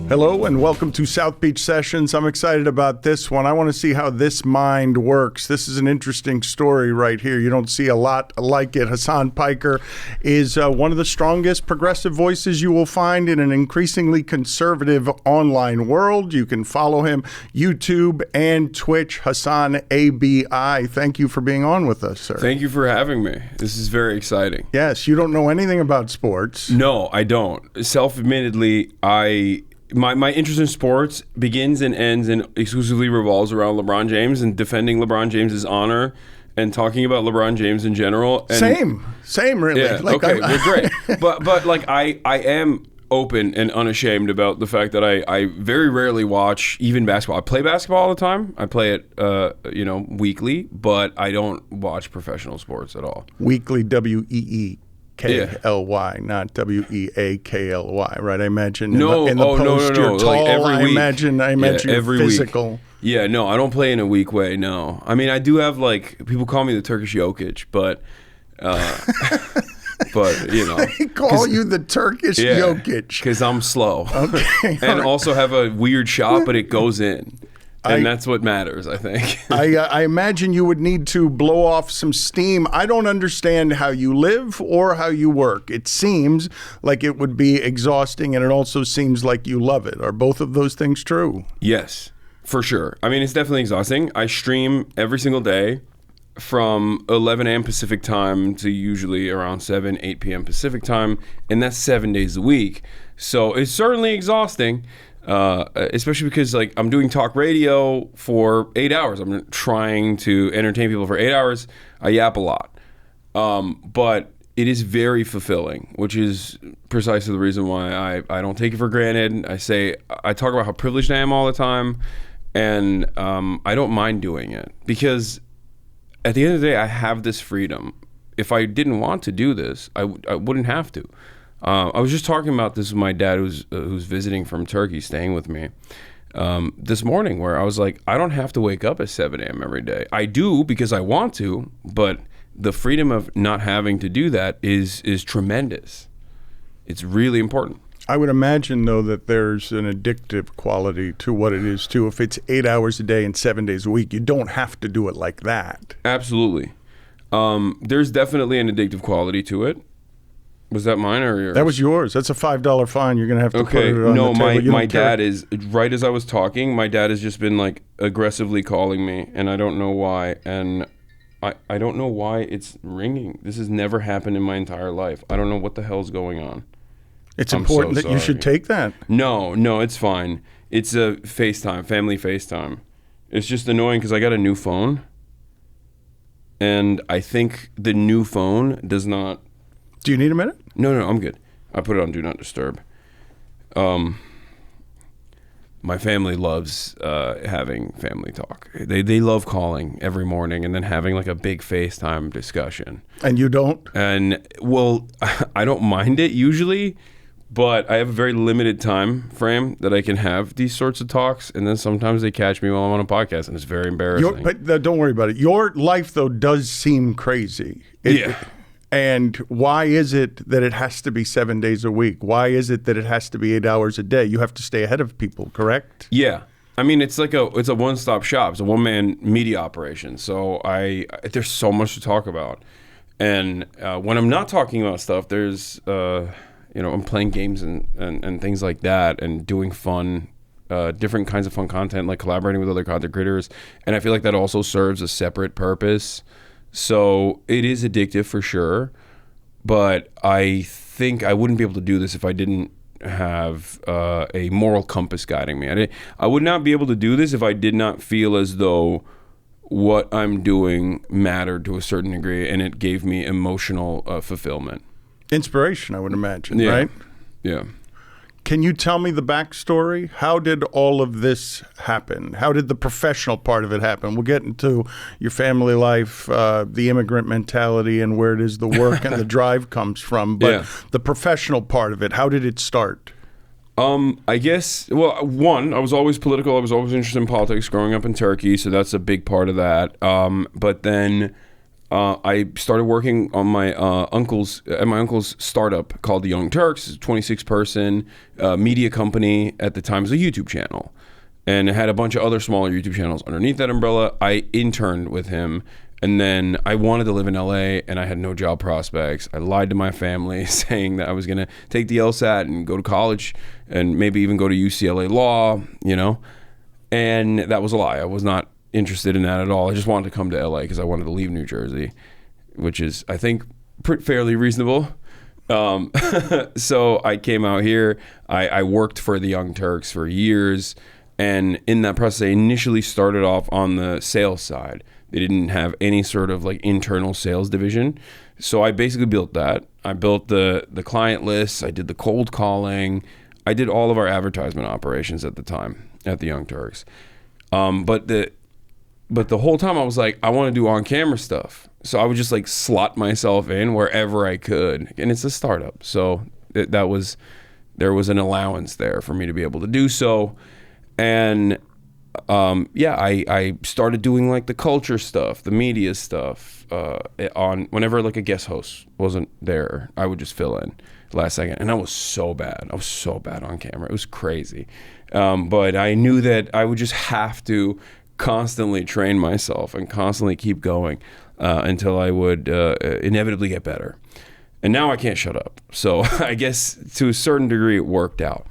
Hello and welcome to South Beach Sessions. I'm excited about this one. I want to see how this mind works. This is an interesting story right here. You don't see a lot like it. Hasan Piker is one of the strongest progressive voices you will find in an increasingly conservative online world. You can follow him YouTube and Twitch, HasanAbi. Thank you for being on with us, sir. Thank you for having me. This is very exciting. Yes, you don't know anything about sports. No, I don't. Self-admittedly, My interest in sports begins and ends and exclusively revolves around LeBron James and defending LeBron James's honor and talking about LeBron James in general. And Same, really. Yeah, okay, well, great. But like I am open and unashamed about the fact that I very rarely watch even basketball. I play basketball all the time. I play it weekly, but I don't watch professional sports at all. Weekly, WEEKLY, not WEAKLY, right? I imagine in the post you're tall. Like every week. I imagine every physical. Week. Yeah, no, I don't play in a weak way, no. I mean, I do have, like, people call me the Turkish Jokic, but you know. They call you the Turkish Jokic. Because I'm slow. Okay. And also have a weird shot, but it goes in. And that's what matters, I think. I imagine you would need to blow off some steam. I don't understand how you live or how you work. It seems like it would be exhausting, and it also seems like you love it. Are both of those things true? Yes, for sure. I mean, it's definitely exhausting. I stream every single day from 11 a.m. Pacific time to usually around 7, 8 p.m. Pacific time, and that's 7 days a week. So it's certainly exhausting. Especially because like I'm doing talk radio for 8 hours. I'm trying to entertain people for 8 hours. I yap a lot. But it is very fulfilling, which is precisely the reason why I don't take it for granted. I talk about how privileged I am all the time, and I don't mind doing it because at the end of the day, I have this freedom. If I didn't want to do this, I wouldn't have to. I was just talking about this with my dad, who's visiting from Turkey, staying with me this morning, where I was like, I don't have to wake up at 7 a.m. every day. I do because I want to, but the freedom of not having to do that is tremendous. It's really important. I would imagine, though, that there's an addictive quality to what it is, too. If it's 8 hours a day and 7 days a week, you don't have to do it like that. Absolutely. There's definitely an addictive quality to it. Was that mine or yours? That was yours. That's a $5 fine. You're going to have to put it on the table. My dad is, right as I was talking, my dad has just been like aggressively calling me, and I don't know why. And I don't know why it's ringing. This has never happened in my entire life. I don't know what the hell's going on. It's important that you should take that. No, it's fine. It's a FaceTime, family FaceTime. It's just annoying because I got a new phone, and I think the new phone does not... Do you need a minute? No, I'm good. I put it on Do Not Disturb. My family loves having family talk. They love calling every morning and then having like a big FaceTime discussion. And you don't? And, well, I don't mind it usually, but I have a very limited time frame that I can have these sorts of talks, and then sometimes they catch me while I'm on a podcast, and it's very embarrassing. But don't worry about it. Your life, though, does seem crazy. And why is it that it has to be 7 days a week? Why is it that it has to be 8 hours a day? You have to stay ahead of people, correct? Yeah. I mean, it's a one-stop shop. It's a one-man media operation. So there's so much to talk about. And when I'm not talking about stuff, there's, I'm playing games and things like that and doing fun, different kinds of fun content, like collaborating with other content creators. And I feel like that also serves a separate purpose. So it is addictive for sure, but I think I wouldn't be able to do this if I didn't have a moral compass guiding me. I would not be able to do this if I did not feel as though what I'm doing mattered to a certain degree and it gave me emotional fulfillment. Inspiration, I would imagine, yeah. Right? Yeah. Can you tell me the backstory? How did all of this happen? How did the professional part of it happen? We'll get into your family life, the immigrant mentality, and where it is the work and the drive comes from. But the professional part of it, how did it start? I guess, well, one, I was always political. I was always interested in politics growing up in Turkey, so that's a big part of that. But then I started working on my uncle's startup called the Young Turks. It's a 26-person media company at the time. It was a YouTube channel, and it had a bunch of other smaller YouTube channels underneath that umbrella. I interned with him, and then I wanted to live in LA, and I had no job prospects. I lied to my family saying that I was gonna take the LSAT and go to college, and maybe even go to UCLA Law, and that was a lie. I was not interested in that at all. I just wanted to come to LA because I wanted to leave New Jersey, which is, I think, fairly reasonable. So I came out here. I worked for the Young Turks for years, and in that process, I initially started off on the sales side. They didn't have any sort of like internal sales division, so I basically built that. I built the client lists. I did the cold calling. I did all of our advertisement operations at the time at the Young Turks. But the whole time I was like, I want to do on-camera stuff. So I would just like slot myself in wherever I could. And it's a startup. So there was an allowance there for me to be able to do so. And I started doing like the culture stuff, the media stuff, on whenever like a guest host wasn't there, I would just fill in last second. And I was so bad. I was so bad on camera. It was crazy. But I knew that I would just have to constantly train myself and constantly keep going until I would inevitably get better. And now I can't shut up. So I guess to a certain degree it worked out.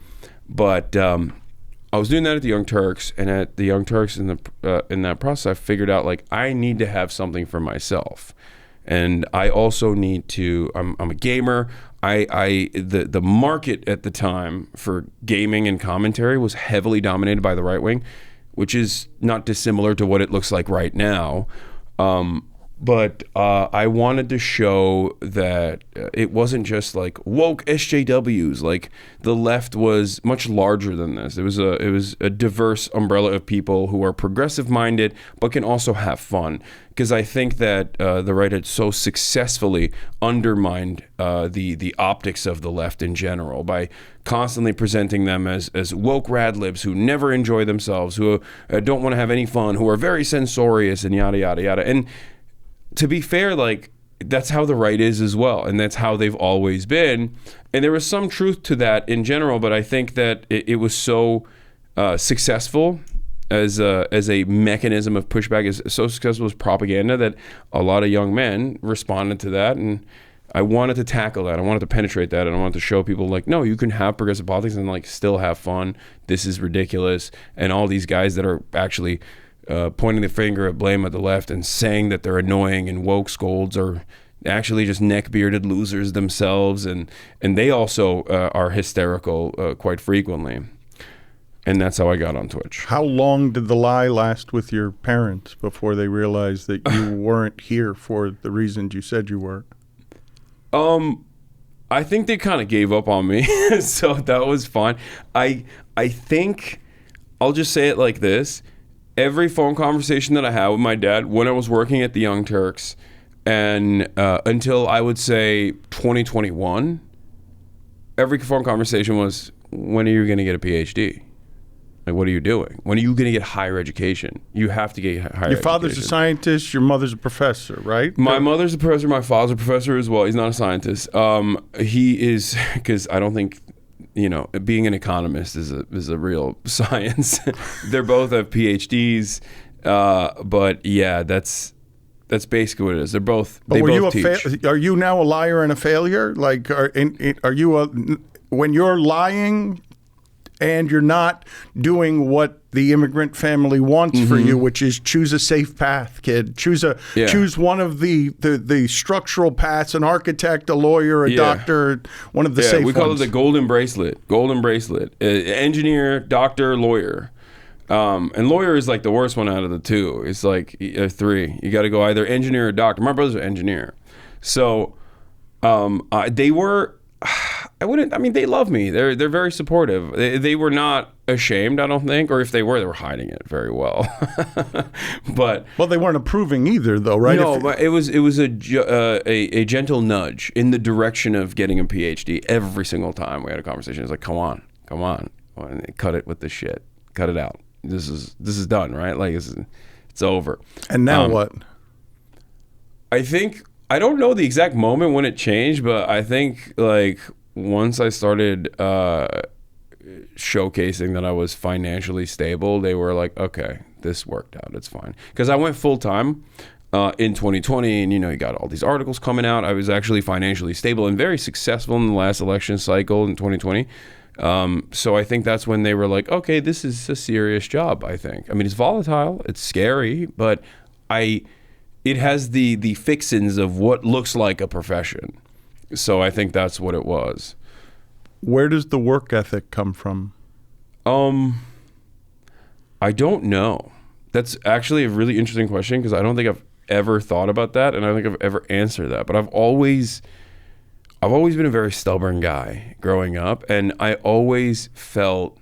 But I was doing that at the Young Turks, and at the Young Turks in that process, I figured out like I need to have something for myself. And I also need to, I'm a gamer. The market at the time for gaming and commentary was heavily dominated by the right wing, which is not dissimilar to what it looks like right now. But I wanted to show that it wasn't just like woke SJWs. Like the left was much larger than this. It was a diverse umbrella of people who are progressive minded, but can also have fun. Because I think that the right had so successfully undermined the optics of the left in general by constantly presenting them as woke radlibs who never enjoy themselves, who don't want to have any fun, who are very censorious and yada, yada, yada. And to be fair, like that's how the right is as well. And that's how they've always been. And there was some truth to that in general, but I think that it was so successful as a mechanism of pushback, is so successful as propaganda that a lot of young men responded to that. And I wanted to tackle that. I wanted to penetrate that. And I wanted to show people like, no, you can have progressive politics and like still have fun. This is ridiculous. And all these guys that are actually pointing the finger of blame at the left and saying that they're annoying and woke scolds are actually just neck-bearded losers themselves. And they also are hysterical quite frequently. And that's how I got on Twitch. How long did the lie last with your parents before they realized that you weren't here for the reasons you said you were? I think they kind of gave up on me, so that was fine. I think, I'll just say it like this. Every phone conversation that I had with my dad when I was working at the Young Turks and until I would say 2021, every phone conversation was, when are you going to get a PhD? Like, what are you doing? When are you going to get higher education? You have to get higher education. Your father's a scientist, your mother's a professor, right? My mother's a professor, my father's a professor as well. He's not a scientist. He is, because I don't think, being an economist is a real science. They're both have PhDs, but yeah, that's basically what it is. They're both. But they both teach. Are you now a liar and a failure? Like, are you when you're lying and you're not doing what the immigrant family wants for you, which is choose a safe path, kid. Choose one of the structural paths, an architect, a lawyer, a doctor, one of the safe ones. We call it the golden bracelet. Engineer, doctor, lawyer. And lawyer is like the worst one out of the two. It's like three. You got to go either engineer or doctor. My brother's an engineer. So they were... they love me. They're very supportive. They were not ashamed, I don't think, or if they were hiding it very well. But they weren't approving either, though, right? No, but it was a gentle nudge in the direction of getting a PhD. Every single time we had a conversation, it's like, come on, cut it with this shit, cut it out. This is done, right? Like it's over. And now what? I think I don't know the exact moment when it changed, but I think like once I started showcasing that I was financially stable, they were like, okay, this worked out. It's fine. Because I went full time in 2020, and you got all these articles coming out. I was actually financially stable and very successful in the last election cycle in 2020. So I think that's when they were like, okay, this is a serious job. I think. I mean, it's volatile, it's scary, but it has the fixins of what looks like a profession. So I think that's what it was. Where does the work ethic come from? I don't know. That's actually a really interesting question because I don't think I've ever thought about that, and I don't think I've ever answered that. But I've always been a very stubborn guy growing up, and I always felt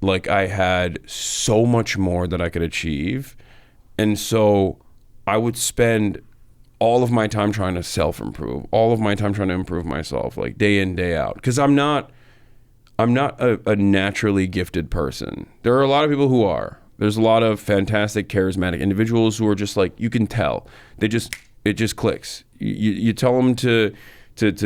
like I had so much more that I could achieve. And so I would spend all of my time trying to self-improve, all of my time trying to improve myself, like day in, day out. Because I'm not a naturally gifted person. There are a lot of people who are. There's a lot of fantastic, charismatic individuals who are just like, you can tell. It just clicks. You tell them to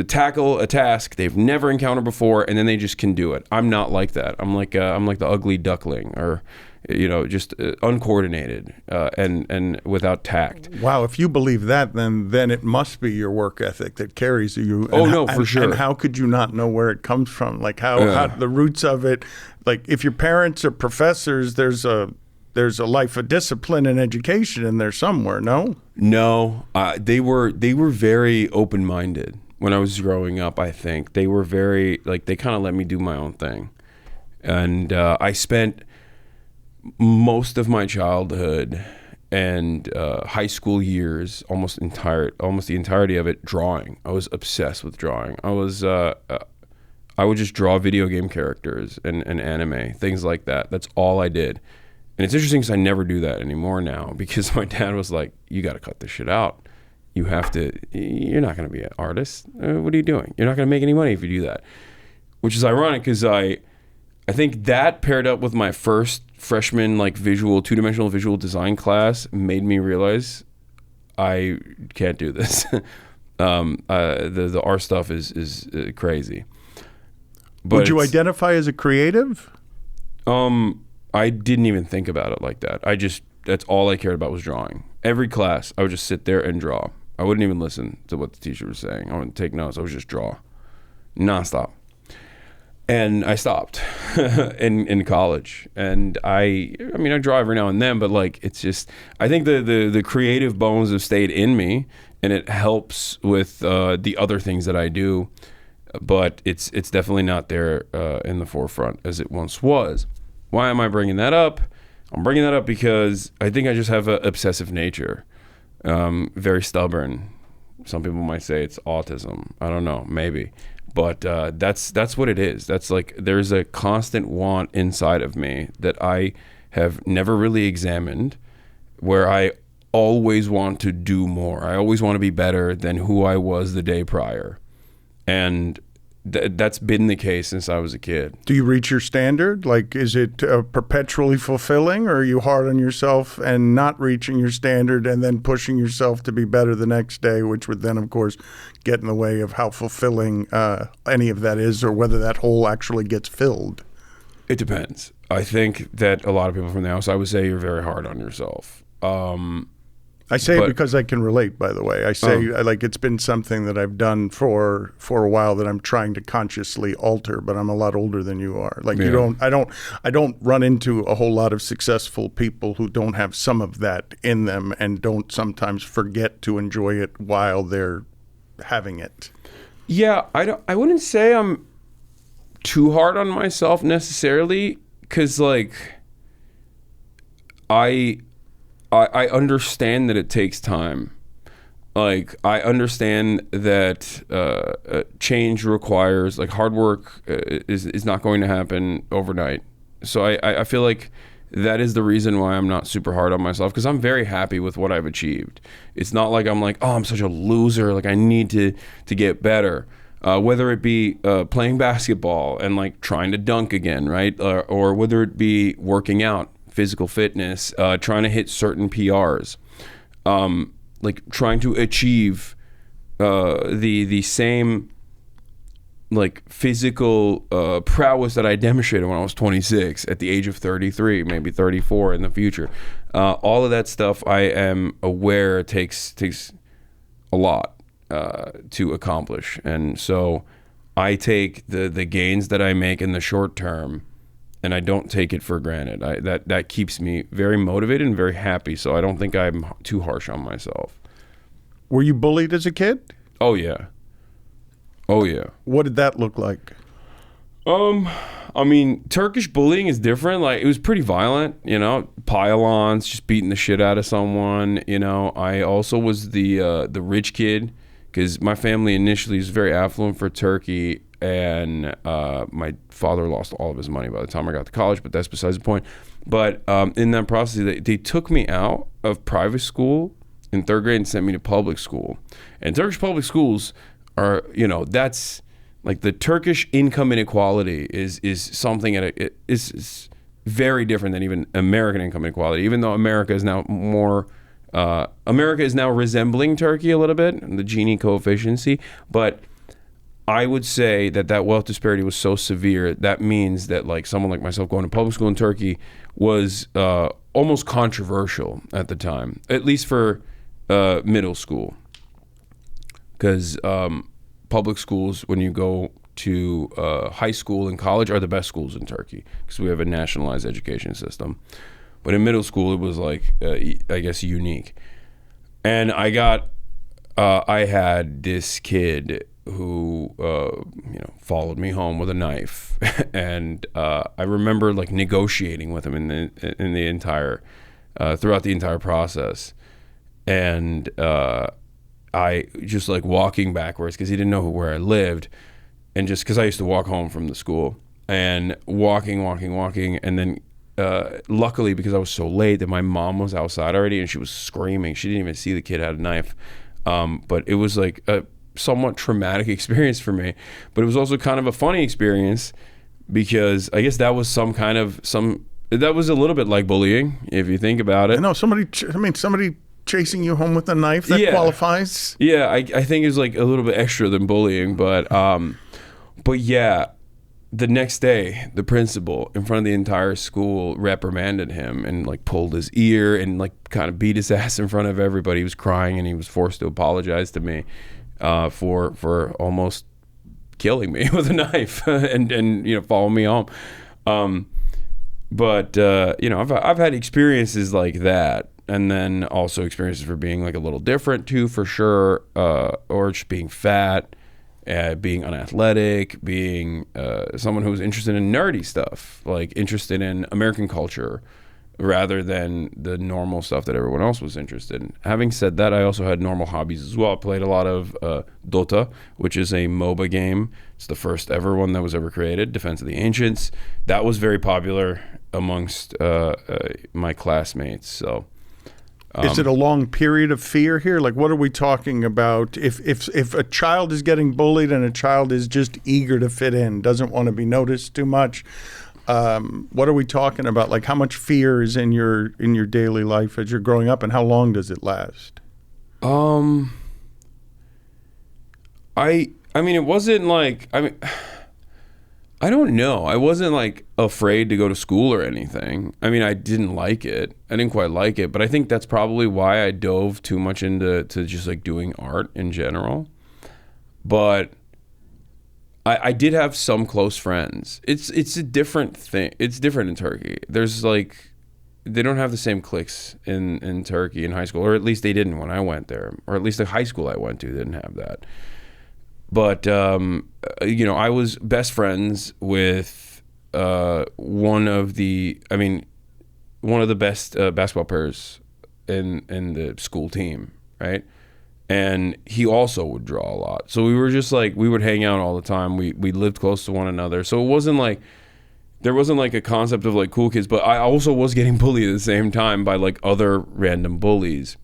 tackle a task they've never encountered before, and then they just can do it. I'm not like that. I'm like the ugly duckling, or just uncoordinated and without tact. Wow, if you believe that, then it must be your work ethic that carries you. For sure. And how could you not know where it comes from? Like how the roots of it. Like if your parents are professors, there's a life of discipline and education in there somewhere. No, they were very open-minded when I was growing up. I think they were very they kind of let me do my own thing, and I spent most of my childhood and high school years, almost the entirety of it, drawing. I was obsessed with drawing. I would just draw video game characters and anime, things like that. That's all I did. And it's interesting because I never do that anymore now, because my dad was like, you got to cut this shit out. You're not going to be an artist. What are you doing? You're not going to make any money if you do that. Which is ironic because I think that paired up with my first freshman two-dimensional visual design class made me realize I can't do this. The art stuff is crazy. But would you identify as a creative? I didn't even think about it like that. That's all I cared about was drawing. Every class, I would just sit there and draw. I wouldn't even listen to what the teacher was saying. I wouldn't take notes. I would just draw nonstop. And I stopped in college. And I draw every now and then, but it's just, I think the creative bones have stayed in me, and it helps with the other things that I do. But it's definitely not there in the forefront as it once was. Why am I bringing that up? I'm bringing that up because I think I just have an obsessive nature, very stubborn. Some people might say it's autism. I don't know, maybe. But that's what it is. That's there's a constant want inside of me that I have never really examined, where I always want to do more. I always want to be better than who I was the day prior. And that's been the case since I was a kid. Do you reach your standard? Is it perpetually fulfilling, or are you hard on yourself and not reaching your standard and then pushing yourself to be better the next day, which would then, of course, get in the way of how fulfilling any of that is, or whether that hole actually gets filled? It depends. I think that a lot of people from the outside would say you're very hard on yourself. I say it because I can relate, by the way. I say it's been something that I've done for a while that I'm trying to consciously alter, but I'm a lot older than you are. I don't run into a whole lot of successful people who don't have some of that in them and don't sometimes forget to enjoy it while they're having it. Yeah, I wouldn't say I'm too hard on myself necessarily, because I understand that it takes time. I understand that change requires, hard work is not going to happen overnight. So I feel like that is the reason why I'm not super hard on myself, because I'm very happy with what I've achieved. It's not like I'm I'm such a loser, I need to get better. Whether it be playing basketball and trying to dunk again, right? Or whether it be working out, physical fitness, trying to hit certain PRs. like trying to achieve the same like physical prowess that I demonstrated when I was 26 at the age of 33, maybe 34 in the future. All of that stuff I am aware takes a lot to accomplish. And so I take the gains that I make in the short term and I don't take it for granted. That keeps me very motivated and very happy. So I don't think I'm too harsh on myself. Were you bullied as a kid? Oh yeah. Oh yeah. What did that look like? I mean, Turkish bullying is different. Like, it was pretty violent, you know, pile-ons, just beating the shit out of someone. You know, I also was the rich kid because my family initially was very affluent for Turkey, and my father lost all of his money by the time I got to college, but that's besides the point. But in that process, they took me out of private school in third grade and sent me to public school. And Turkish public schools are, you know, that's like the Turkish income inequality is something is very different than even American income inequality, even though America is now resembling Turkey a little bit, the Gini coefficient. But I would say that wealth disparity was so severe, that means that like someone like myself going to public school in Turkey was almost controversial at the time, at least for middle school. Because public schools, when you go to high school and college, are the best schools in Turkey because we have a nationalized education system. But in middle school, it was like, I guess, unique. And I had this kid who, followed me home with a knife, and I remember like negotiating with him in the entire, throughout the entire process, and I just like walking backwards because he didn't know where I lived, and just because I used to walk home from the school and walking, and then luckily because I was so late that my mom was outside already and she was screaming. She didn't even see the kid had a knife, but it was like a somewhat traumatic experience for me. But it was also kind of a funny experience because I guess that was that was a little bit like bullying if you think about it. No, somebody chasing you home with a knife, that qualifies? Yeah, I think it's like a little bit extra than bullying, but yeah, the next day, the principal in front of the entire school reprimanded him and like pulled his ear and like kind of beat his ass in front of everybody. He was crying and he was forced to apologize to me for almost killing me with a knife and follow me home. But I've had experiences like that. And then also experiences for being like a little different too, for sure, or just being fat, being unathletic, being someone who was interested in nerdy stuff, like interested in American culture rather than the normal stuff that everyone else was interested in. Having said that, I also had normal hobbies as well. I played a lot of Dota, which is a MOBA game. It's the first ever one that was ever created, Defense of the Ancients. That was very popular amongst my classmates, so... Is it a long period of fear here? Like, what are we talking about? If a child is getting bullied and a child is just eager to fit in, doesn't want to be noticed too much, what are we talking about? Like, how much fear is in your daily life as you're growing up, and how long does it last? I mean, it wasn't like, I don't know. I wasn't like afraid to go to school or anything. I mean, I didn't like it. I didn't quite like it, but I think that's probably why I dove too much into just like doing art in general. But I did have some close friends. It's a different thing. It's different in Turkey. There's like, they don't have the same cliques in Turkey in high school, or at least they didn't when I went there, or at least the high school I went to didn't have that. But, I was best friends with one of the best basketball players in the school team, right? And he also would draw a lot. So we were just like, we would hang out all the time. We lived close to one another. So it wasn't like, there wasn't like a concept of like cool kids, but I also was getting bullied at the same time by like other random bullies.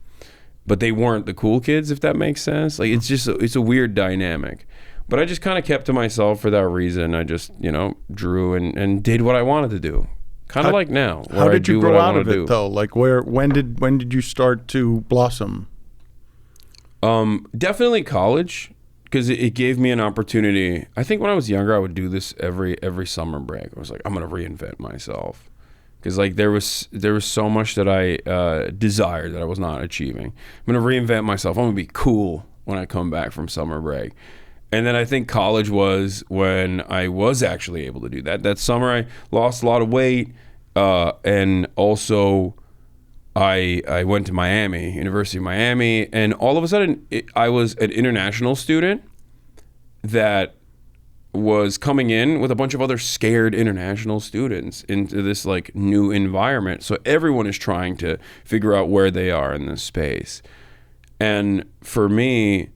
But they weren't the cool kids, if that makes sense. Like, it's a weird dynamic. But I just kind of kept to myself for that reason. I just, drew and did what I wanted to do. Kind of like now. How did you grow out of it, though? Like, when did you start to blossom? Definitely college, because it gave me an opportunity. I think when I was younger, I would do this every summer break. I was like, I'm gonna reinvent myself, because like there was so much that I desired that I was not achieving. I'm gonna reinvent myself. I'm gonna be cool when I come back from summer break. And then I think college was when I was actually able to do that. That summer I lost a lot of weight, and also I went to Miami, University of Miami, and all of a sudden I was an international student that was coming in with a bunch of other scared international students into this like new environment. So everyone is trying to figure out where they are in this space. And for me,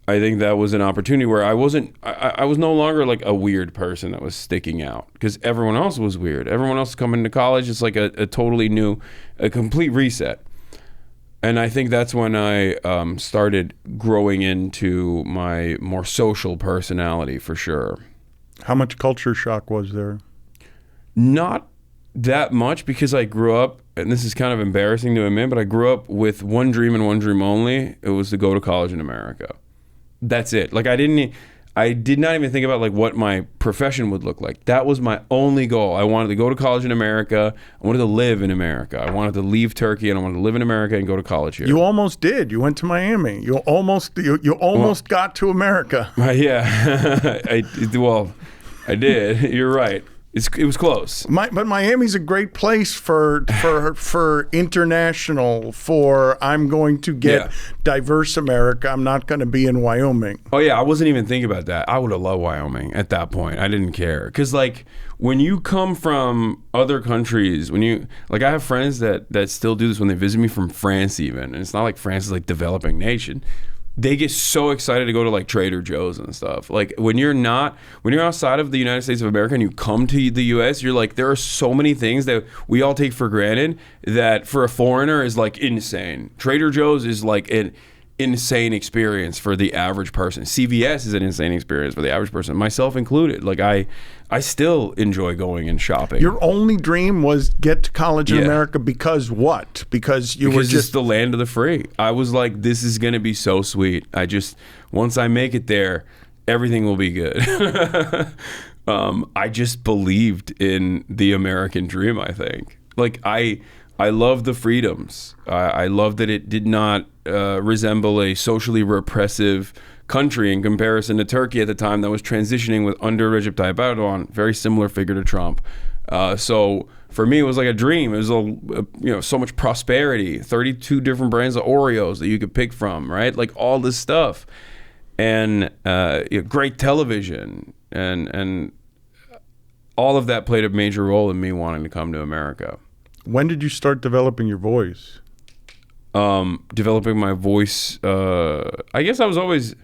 I think that was an opportunity where I was no longer like a weird person that was sticking out, because everyone else was weird. Everyone else coming to college, it's like a totally new, a complete reset. And I think that's when I started growing into my more social personality, for sure. How much culture shock was there? Not that much, because I grew up, and this is kind of embarrassing to admit, but I grew up with one dream and one dream only. It was to go to college in America. That's it. Like I did not even think about like what my profession would look like. That was my only goal. I wanted to go to college in America. I wanted to live in America. I wanted to leave Turkey and I wanted to live in America and go to college here. You almost did. You went to Miami. You almost got to America. Yeah. I did. You're right. It was close. But Miami's a great place for international. I'm going to get diverse America. I'm not going to be in Wyoming. Oh yeah, I wasn't even thinking about that. I would have loved Wyoming at that point. I didn't care, because like when you come from other countries, I have friends that still do this when they visit me from France even, and it's not like France is like developing nation. They get so excited to go to like Trader Joe's and stuff. Like when you're outside of the United States of America and you come to the US, you're like, there are so many things that we all take for granted that for a foreigner is like insane. Trader Joe's is like an insane experience for the average person. CVS is an insane experience for the average person, myself included. Like I still enjoy going and shopping. Your only dream was get to college in America because what? Because were just it's the land of the free. I was like, this is going to be so sweet. Once I make it there, everything will be good. I just believed in the American dream, I think. Like I love the freedoms. I love that it did not resemble a socially repressive country in comparison to Turkey at the time that was transitioning with under Recep Tayyip Erdogan, very similar figure to Trump. So for me, it was like a dream. It was so much prosperity, 32 different brands of Oreos that you could pick from, right? Like all this stuff, and great television, and all of that played a major role in me wanting to come to America. When did you start developing your voice? Developing my voice, I guess I was always,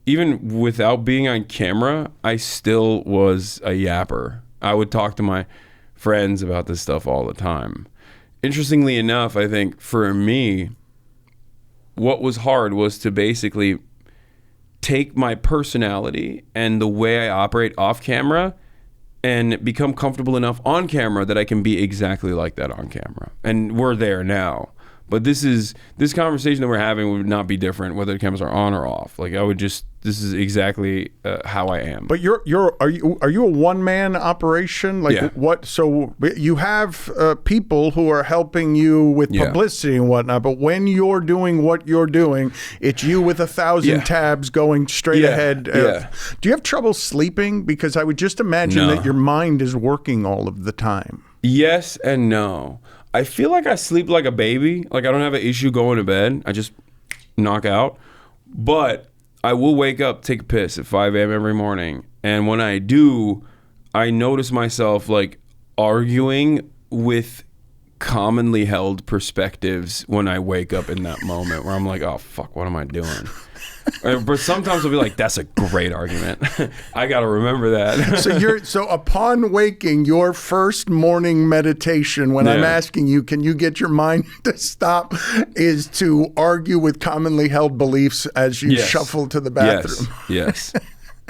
even without being on camera, I still was a yapper. I would talk to my friends about this stuff all the time. Interestingly enough, I think for me, what was hard was to basically take my personality and the way I operate off camera and become comfortable enough on camera that I can be exactly like that on camera. And we're there now. But this conversation that we're having would not be different whether the cameras are on or off. Like this is exactly how I am. But are you a one-man operation? Like what? So you have people who are helping you with publicity and whatnot. But when you're doing what you're doing, it's you with 1,000 tabs going straight ahead. Do you have trouble sleeping? Because I would just imagine that your mind is working all of the time. Yes and no. I feel like I sleep like a baby. Like I don't have an issue going to bed. I just knock out. But I will wake up, take a piss at 5 a.m. every morning. And when I do, I notice myself like arguing with commonly held perspectives when I wake up in that moment where I'm like, oh, fuck, what am I doing? But sometimes I'll be like, that's a great argument. I got to remember that. So upon waking, your first morning meditation, when I'm asking you, can you get your mind to stop, is to argue with commonly held beliefs as you shuffle to the bathroom. Yes.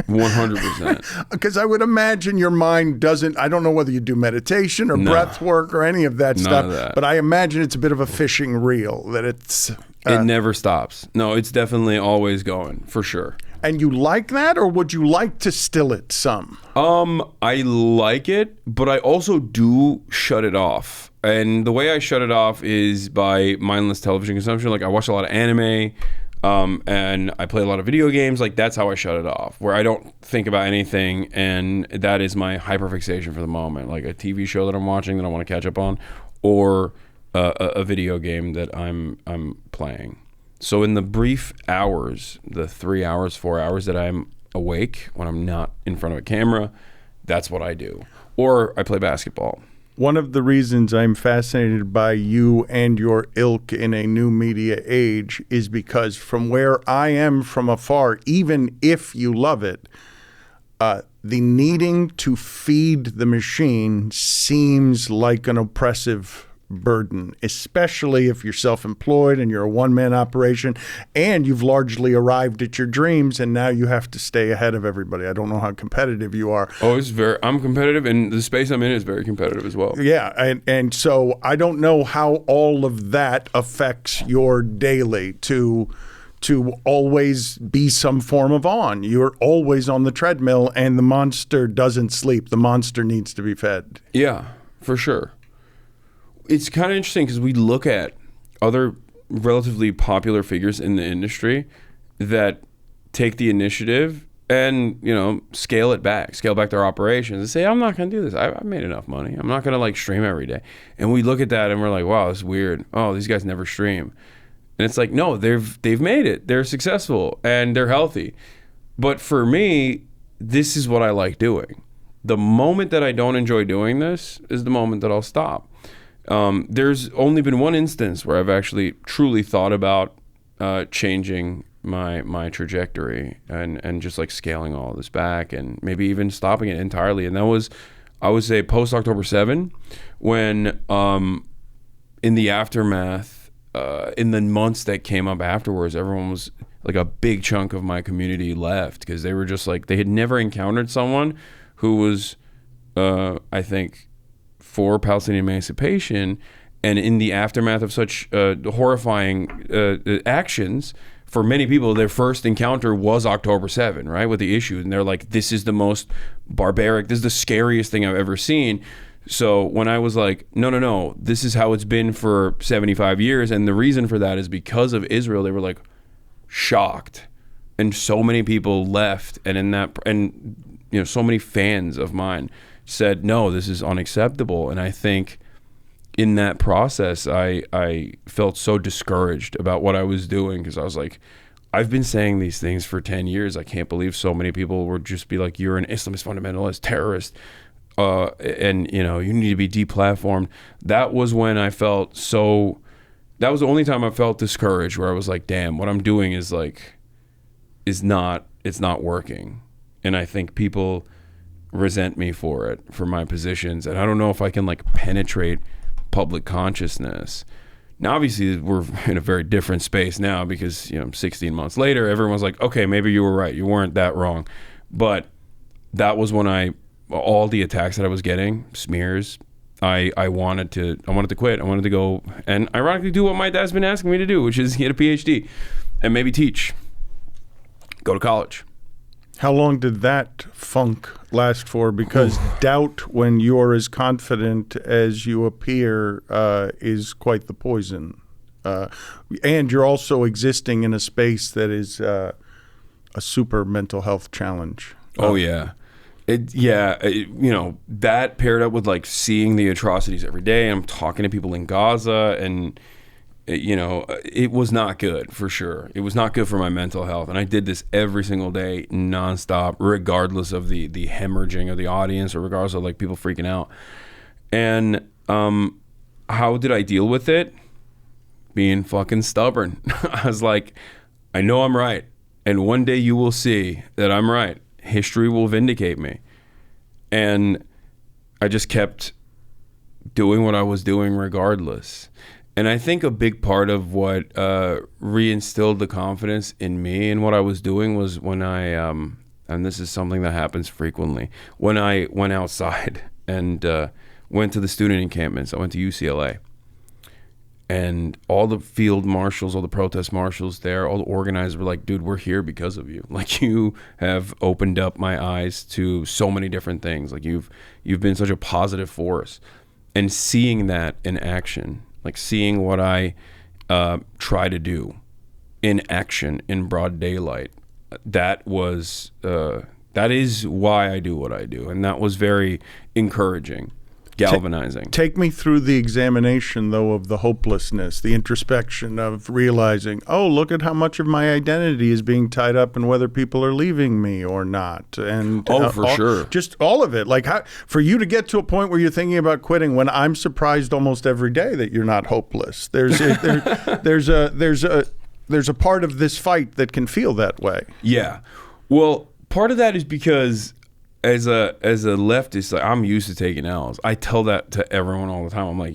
100%. Because I would imagine your mind doesn't, I don't know whether you do meditation or breath work or any of that stuff, of that. but I imagine it's a bit of a fishing reel, that it's... it never stops. No, it's definitely always going, for sure. And you like that, or would you like to still it some? I like it, but I also do shut it off. And the way I shut it off is by mindless television consumption. Like, I watch a lot of anime, and I play a lot of video games. Like, that's how I shut it off, where I don't think about anything, and that is my hyperfixation for the moment. Like a TV show that I'm watching that I want to catch up on, or a video game that I'm playing. So in the brief hours, the 3 hours, 4 hours that I'm awake when I'm not in front of a camera, that's what I do. Or I play basketball. One of the reasons I'm fascinated by you and your ilk in a new media age is because from where I am from afar, even if you love it, the needing to feed the machine seems like an oppressive burden, especially if you're self-employed and you're a one-man operation and you've largely arrived at your dreams and now you have to stay ahead of everybody. I don't know how competitive you are. Oh, I'm competitive, and the space I'm in is very competitive as well. Yeah, and so I don't know how all of that affects your daily to always be some form of on. You're always on the treadmill and the monster doesn't sleep. The monster needs to be fed. Yeah, for sure. It's kind of interesting because we look at other relatively popular figures in the industry that take the initiative and, scale back their operations and say, I'm not going to do this. I've made enough money. I'm not going to like stream every day. And we look at that and we're like, wow, this is weird. Oh, these guys never stream. And it's like, no, they've made it. They're successful and they're healthy. But for me, this is what I like doing. The moment that I don't enjoy doing this is the moment that I'll stop. There's only been one instance where I've actually truly thought about changing my trajectory and just like scaling all this back and maybe even stopping it entirely. And that was, I would say, post October 7, when in the aftermath, in the months that came up afterwards, everyone was like, a big chunk of my community left because they were just like, they had never encountered someone who was, I think, for Palestinian emancipation, and in the aftermath of such horrifying actions, for many people, their first encounter was October 7, right, with the issue, and they're like, this is the most barbaric, this is the scariest thing I've ever seen. So when I was like, no, this is how it's been for 75 years, and the reason for that is because of Israel, they were like shocked, and so many people left, and so many fans of mine said, no, this is unacceptable. And I think in that process, I felt so discouraged about what I was doing, because I was like, I've been saying these things for 10 years. I can't believe so many people would just be like, you're an Islamist fundamentalist, terrorist, and you need to be deplatformed. That was when I felt that was the only time I felt discouraged, where I was like, damn, what I'm doing is not working. And I think people resent me for it, for my positions, and I don't know if I can like penetrate public consciousness. Now obviously we're in a very different space now, because 16 months later everyone's like, okay, maybe you were right, you weren't that wrong. But that was when all the attacks that I was getting, smears, I wanted to quit. I wanted to go and ironically do what my dad's been asking me to do, which is get a PhD and maybe teach, go to college. How long did that funk last for? Because doubt, when you're as confident as you appear, is quite the poison. And you're also existing in a space that is a super mental health challenge. Oh, yeah. That paired up with like seeing the atrocities every day. I'm talking to people in Gaza, and it was not good, for sure. It was not good for my mental health. And I did this every single day, nonstop, regardless of the hemorrhaging of the audience, or regardless of like people freaking out. And how did I deal with it? Being fucking stubborn. I was like, I know I'm right. And one day you will see that I'm right. History will vindicate me. And I just kept doing what I was doing regardless. And I think a big part of what reinstilled the confidence in me and what I was doing was when I and this is something that happens frequently. When I went outside and went to the student encampments, I went to UCLA, and all the field marshals, all the protest marshals there, all the organizers were like, dude, we're here because of you. Like, you have opened up my eyes to so many different things. Like, you've been such a positive force. And seeing that in action, like seeing what I try to do in action in broad daylight, that is why I do what I do. And that was very encouraging, galvanizing. Take me through the examination, though, of the hopelessness, the introspection of realizing, oh, look at how much of my identity is being tied up in whether people are leaving me or not. And sure. Just all of it. Like, for you to get to a point where you're thinking about quitting, when I'm surprised almost every day that you're not hopeless. There's a part of this fight that can feel that way. Yeah. Well, part of that is because as a leftist, like, I'm used to taking L's. I tell that to everyone all the time. I'm like,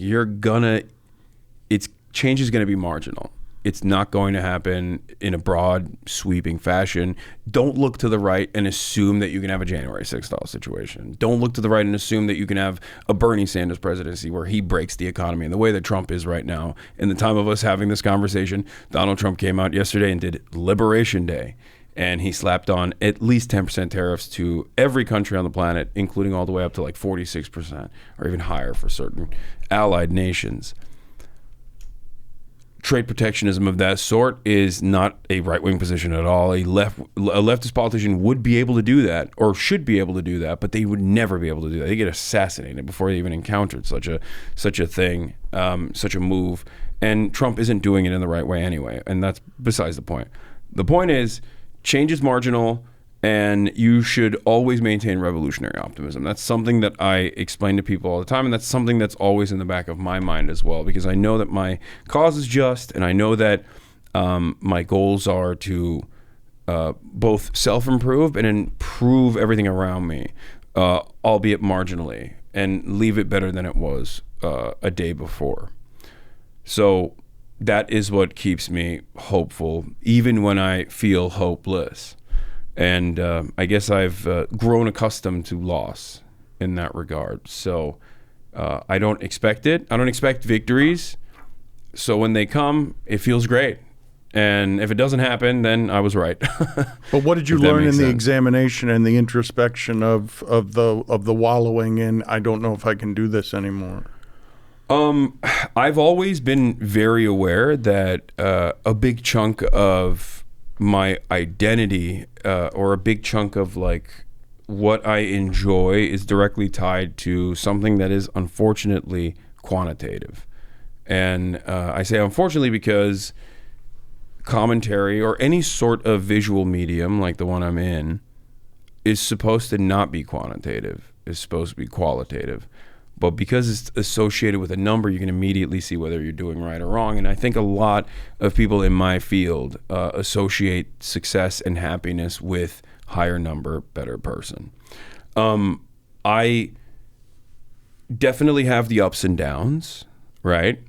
change is gonna be marginal. It's not going to happen in a broad, sweeping fashion. Don't look to the right and assume that you can have a January 6th style situation. Don't look to the right and assume that you can have a Bernie Sanders presidency where he breaks the economy. And the way that Trump is right now, in the time of us having this conversation, Donald Trump came out yesterday and did Liberation Day. And he slapped on at least 10% tariffs to every country on the planet, including all the way up to like 46% or even higher for certain allied nations. Trade protectionism of that sort is not a right-wing position at all. A leftist politician would be able to do that, or should be able to do that, but they would never be able to do that. They get assassinated before they even encountered such a thing, such a move. And Trump isn't doing it in the right way anyway, and that's besides the point. The point is, change is marginal, and you should always maintain revolutionary optimism. That's something that I explain to people all the time, and that's something that's always in the back of my mind as well, because I know that my cause is just, and I know that my goals are to both self-improve and improve everything around me, albeit marginally, and leave it better than it was a day before. So that is what keeps me hopeful, even when I feel hopeless. And I guess I've grown accustomed to loss in that regard. So I don't expect it. I don't expect victories. So when they come, it feels great. And if it doesn't happen, then I was right. But what did you learn in the examination and the introspection of the wallowing in, I don't know if I can do this anymore? I've always been very aware that a big chunk of my identity or a big chunk of like what I enjoy is directly tied to something that is unfortunately quantitative. And I say unfortunately because commentary or any sort of visual medium like the one I'm in is supposed to not be quantitative. It's supposed to be qualitative. But because it's associated with a number, you can immediately see whether you're doing right or wrong. And I think a lot of people in my field associate success and happiness with higher number, better person. I definitely have the ups and downs, right?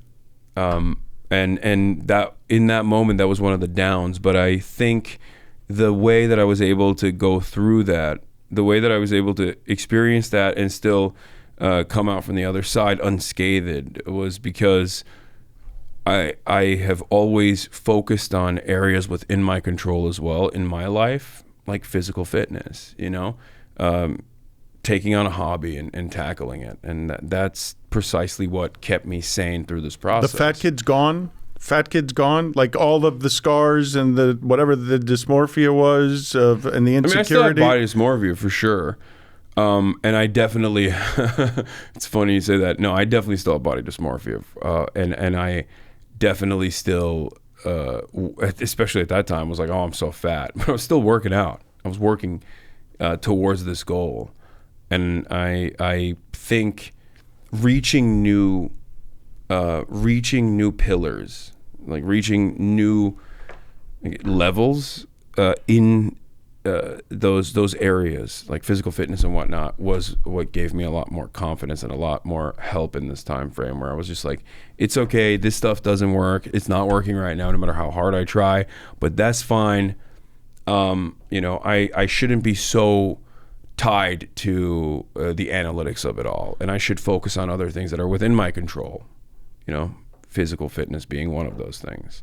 And that in that moment, that was one of the downs. But I think the way that I was able to go through that, the way that I was able to experience that and still come out from the other side unscathed was because I have always focused on areas within my control as well in my life, like physical fitness, taking on a hobby and tackling it. And that's precisely what kept me sane through this process. The fat kid's gone? Fat kid's gone? Like all of the scars and the whatever the dysmorphia was and the insecurity? I still have body dysmorphia for sure. And I definitely, it's funny you say that. No, I definitely still have body dysmorphia. And I definitely still, especially at that time, was like, oh, I'm so fat. But I was still working out. I was working towards this goal. And I think reaching new pillars, like reaching new levels in those areas like physical fitness and whatnot was what gave me a lot more confidence and a lot more help in this time frame where I was just like, it's okay, this stuff doesn't work, it's not working right now no matter how hard I try, but that's fine. I shouldn't be so tied to the analytics of it all, and I should focus on other things that are within my control. Physical fitness being one of those things.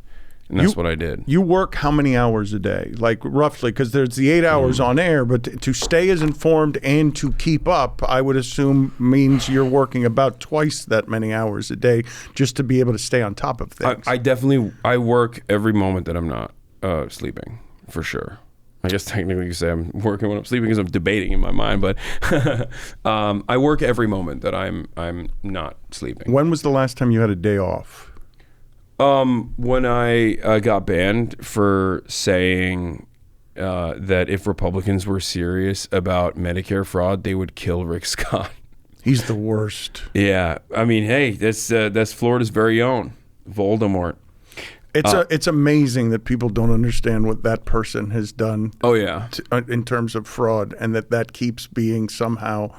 And that's what I did. You work how many hours a day? Like roughly, because there's the 8 hours on air, but to stay as informed and to keep up, I would assume means you're working about twice that many hours a day just to be able to stay on top of things. I work every moment that I'm not sleeping, for sure. I guess technically you say I'm working when I'm sleeping because I'm debating in my mind, but I work every moment that I'm not sleeping. When was the last time you had a day off? When I got banned for saying that if Republicans were serious about Medicare fraud, they would kill Rick Scott. He's the worst. Yeah, I mean, hey, that's Florida's very own Voldemort. It's amazing that people don't understand what that person has done. Oh yeah, in terms of fraud, and that keeps being somehow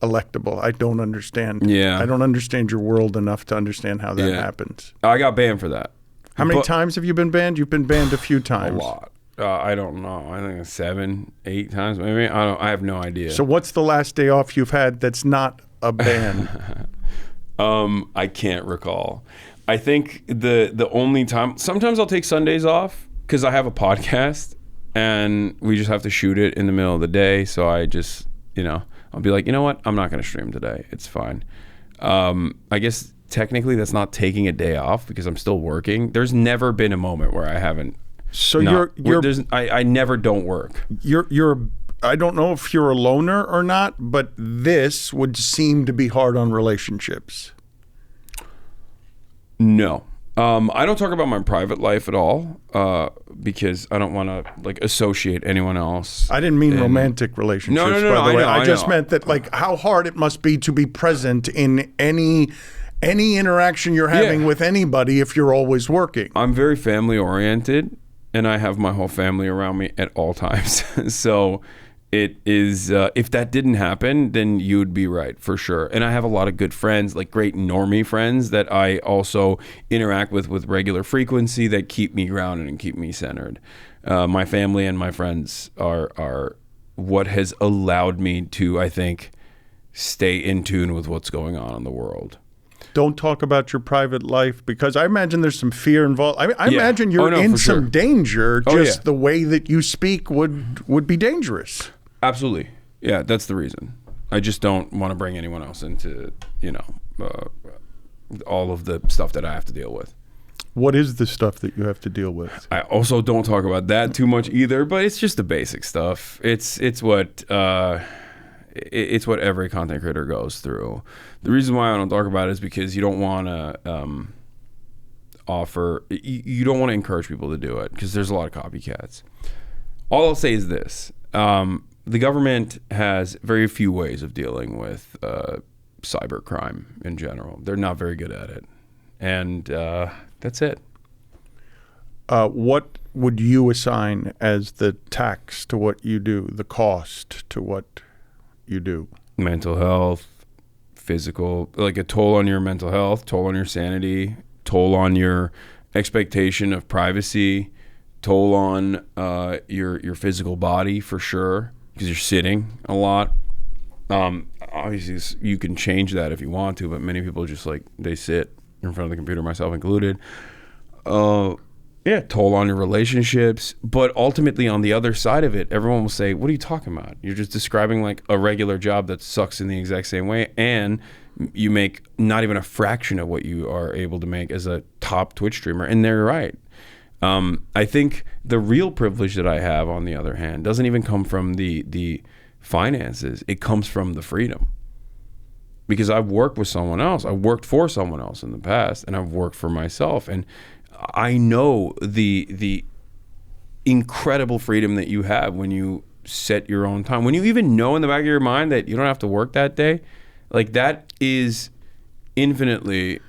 electable. I don't understand. Yeah, I don't understand your world enough to understand how that happens. I got banned for that. How many times have you been banned? You've been banned a few times. A lot. I don't know. I think it's 7, 8 times maybe. I have no idea. So what's the last day off you've had that's not a ban? I can't recall. I think the only time, sometimes I'll take Sundays off because I have a podcast and we just have to shoot it in the middle of the day. So I just, I'll be like, you know what? I'm not going to stream today. It's fine. I guess technically that's not taking a day off because I'm still working. There's never been a moment where I haven't. So I never don't work. I don't know if you're a loner or not, but this would seem to be hard on relationships. No. I don't talk about my private life at all because I don't want to associate anyone else. I didn't mean romantic relationships. No, by the way. I just meant that how hard it must be to be present in any interaction you're having with anybody if you're always working. I'm very family oriented and I have my whole family around me at all times. So it is, if that didn't happen, then you'd be right, for sure. And I have a lot of good friends, like great normie friends that I also interact with regular frequency that keep me grounded and keep me centered. My family and my friends are what has allowed me to, I think, stay in tune with what's going on in the world. Don't talk about your private life because I imagine there's some fear involved. I imagine you're in some danger. The way that you speak would be dangerous. Absolutely. Yeah, that's the reason. I just don't want to bring anyone else into, all of the stuff that I have to deal with. What is the stuff that you have to deal with? I also don't talk about that too much either, but it's just the basic stuff. It's what every content creator goes through. The reason why I don't talk about it is because you don't want to you don't want to encourage people to do it because there's a lot of copycats. All I'll say is this. The government has very few ways of dealing with cybercrime in general. They're not very good at it. And that's it. What would you assign as the tax to what you do, the cost to what you do? Mental health, physical, like a toll on your mental health, toll on your sanity, toll on your expectation of privacy, toll on your physical body for sure, because you're sitting a lot. Obviously, you can change that if you want to, but many people just they sit in front of the computer, myself included. Toll on your relationships. But ultimately, on the other side of it, everyone will say, what are you talking about? You're just describing a regular job that sucks in the exact same way, and you make not even a fraction of what you are able to make as a top Twitch streamer. And they're right. I think the real privilege that I have, on the other hand, doesn't even come from the finances. It comes from the freedom. Because I've worked with someone else. I've worked for someone else in the past, and I've worked for myself. And I know the incredible freedom that you have when you set your own time. When you even know in the back of your mind that you don't have to work that day, that is infinitely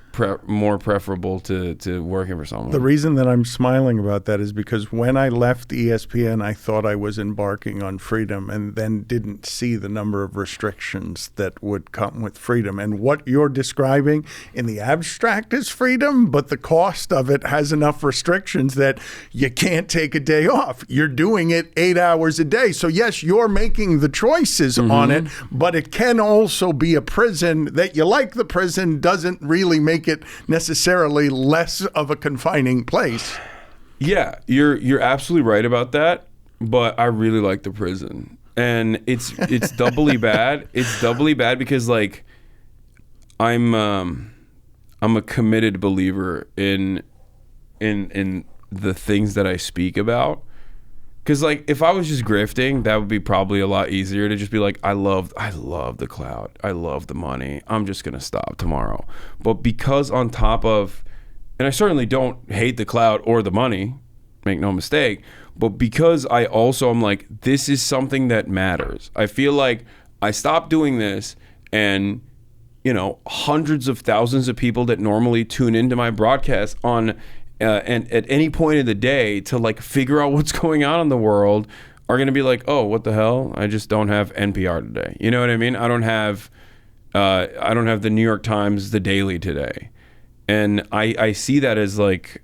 more preferable to working for someone. The reason that I'm smiling about that is because when I left ESPN, I thought I was embarking on freedom and then didn't see the number of restrictions that would come with freedom. And what you're describing in the abstract is freedom, but the cost of it has enough restrictions that you can't take a day off. You're doing it 8 hours a day. So yes, you're making the choices on it, but it can also be a prison that you like. The prison doesn't really make it necessarily less of a confining place. Yeah, you're absolutely right about that, but I really like the prison. And it's doubly bad. It's doubly bad because like I'm a committed believer in the things that I speak about. Because like if I was just grifting, that would be probably a lot easier to just be like, I love the clout, I love the money, I'm just gonna stop tomorrow. But because on top of, and I certainly don't hate the clout or the money, make no mistake, but because I also am like, this is something that matters. I feel like I stopped doing this, and you know, hundreds of thousands of people that normally tune into my broadcast on and at any point of the day to like figure out what's going on in the world are going to be like, oh, what the hell? I just don't have NPR today. You know what I mean? I don't have the New York Times, the Daily today. And I see that as like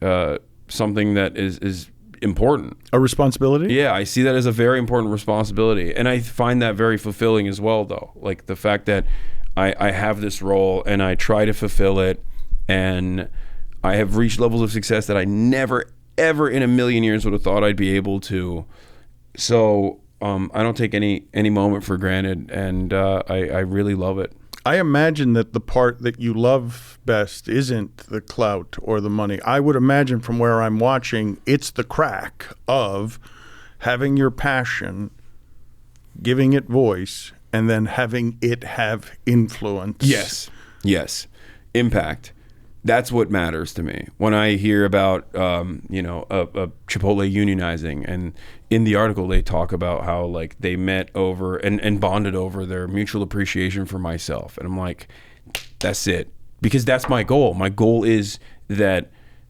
something that is important. A responsibility? Yeah, I see that as a very important responsibility. And I find that very fulfilling as well, though. Like the fact that I have this role and I try to fulfill it, and I have reached levels of success that I never, ever in a million years would have thought I'd be able to. So I don't take any moment for granted, and I really love it. I imagine that the part that you love best isn't the clout or the money. I would imagine from where I'm watching, it's the crack of having your passion, giving it voice, and then having it have influence. Yes. Impact. That's what matters to me. When I hear about, a Chipotle unionizing, and in the article they talk about how like they met over and bonded over their mutual appreciation for myself. And I'm like, that's it. Because that's my goal. My goal is that,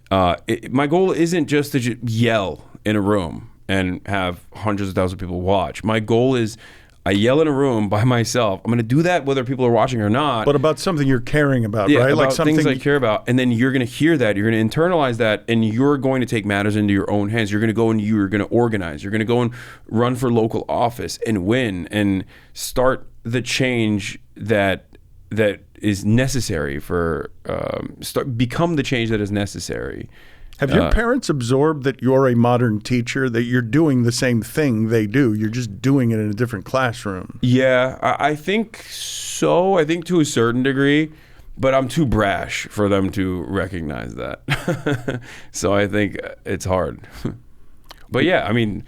my goal isn't just to yell in a room and have hundreds of thousands of people watch. My goal is I yell in a room by myself. I'm going to do that whether people are watching or not. But about something you're caring about, yeah, right? About like something things I care about. And then you're going to hear that. You're going to internalize that. And you're going to take matters into your own hands. You're going to go and you're going to organize. You're going to go and run for local office and win and start the change that is necessary for, become the change that is necessary. Have your parents absorbed that you're a modern teacher, that you're doing the same thing they do? You're just doing it in a different classroom. Yeah, I think so. I think to a certain degree, but I'm too brash for them to recognize that. So I think it's hard. But yeah, I mean,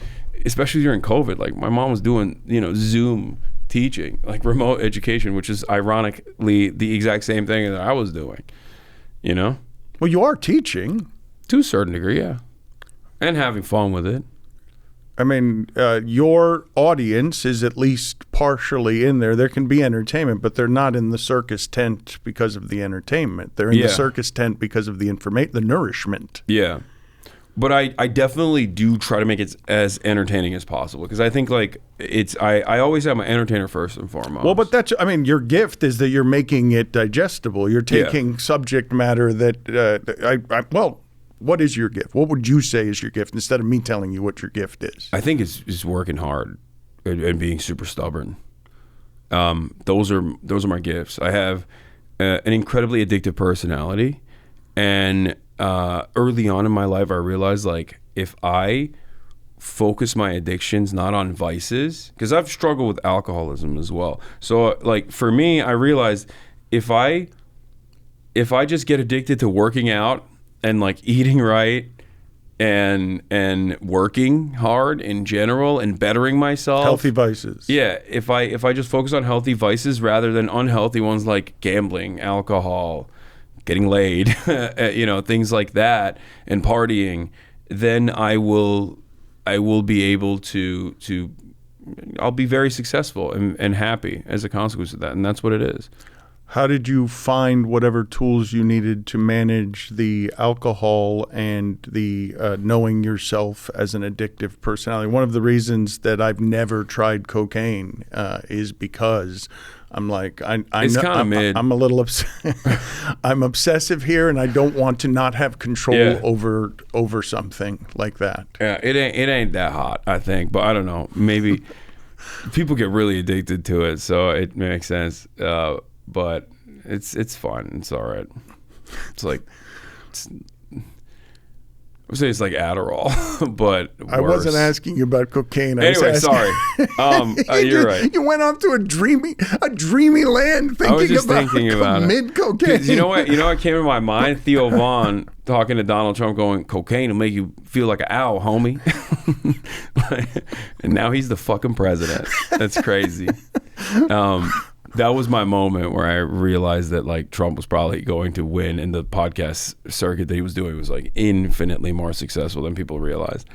especially during COVID, like my mom was doing, Zoom teaching, like remote education, which is ironically the exact same thing that I was doing, Well, you are teaching. To a certain degree, yeah. And having fun with it. I mean, your audience is at least partially in there. There can be entertainment, but they're not in the circus tent because of the entertainment. They're in the circus tent because of the the nourishment. Yeah. But I definitely do try to make it as entertaining as possible, because I think like I always have my entertainer first and foremost. Well, but your gift is that you're making it digestible. You're taking subject matter that what is your gift? What would you say is your gift, instead of me telling you what your gift is? I think it's working hard and being super stubborn. Those are my gifts. I have an incredibly addictive personality, and early on in my life, I realized like if I focus my addictions not on vices, because I've struggled with alcoholism as well. So like for me, I realized if I just get addicted to working out and like eating right and working hard in general and bettering myself. Healthy vices. Yeah. If I just focus on healthy vices rather than unhealthy ones like gambling, alcohol, getting laid, things like that, and partying, then I will be able I'll be very successful and happy as a consequence of that. And that's what it is. How did you find whatever tools you needed to manage the alcohol and the knowing yourself as an addictive personality? One of the reasons that I've never tried cocaine is because I'm like, It's know kinda mid. I'm a little I'm obsessive here, and I don't want to not have control over something like that. Yeah, it ain't that hot, I think, but I don't know. Maybe people get really addicted to it, so it makes sense. But it's fun. It's all right. It's like I would say it's like Adderall, but worse. I wasn't asking you about cocaine. Anyway, sorry. You're right. You went off to a dreamy land thinking I was just thinking about mid cocaine. You know what came to my mind? Theo Vaughn talking to Donald Trump, going, "Cocaine will make you feel like an owl, homie." And now he's the fucking president. That's crazy. That was my moment where I realized that like Trump was probably going to win, and the podcast circuit that he was doing was like infinitely more successful than people realized.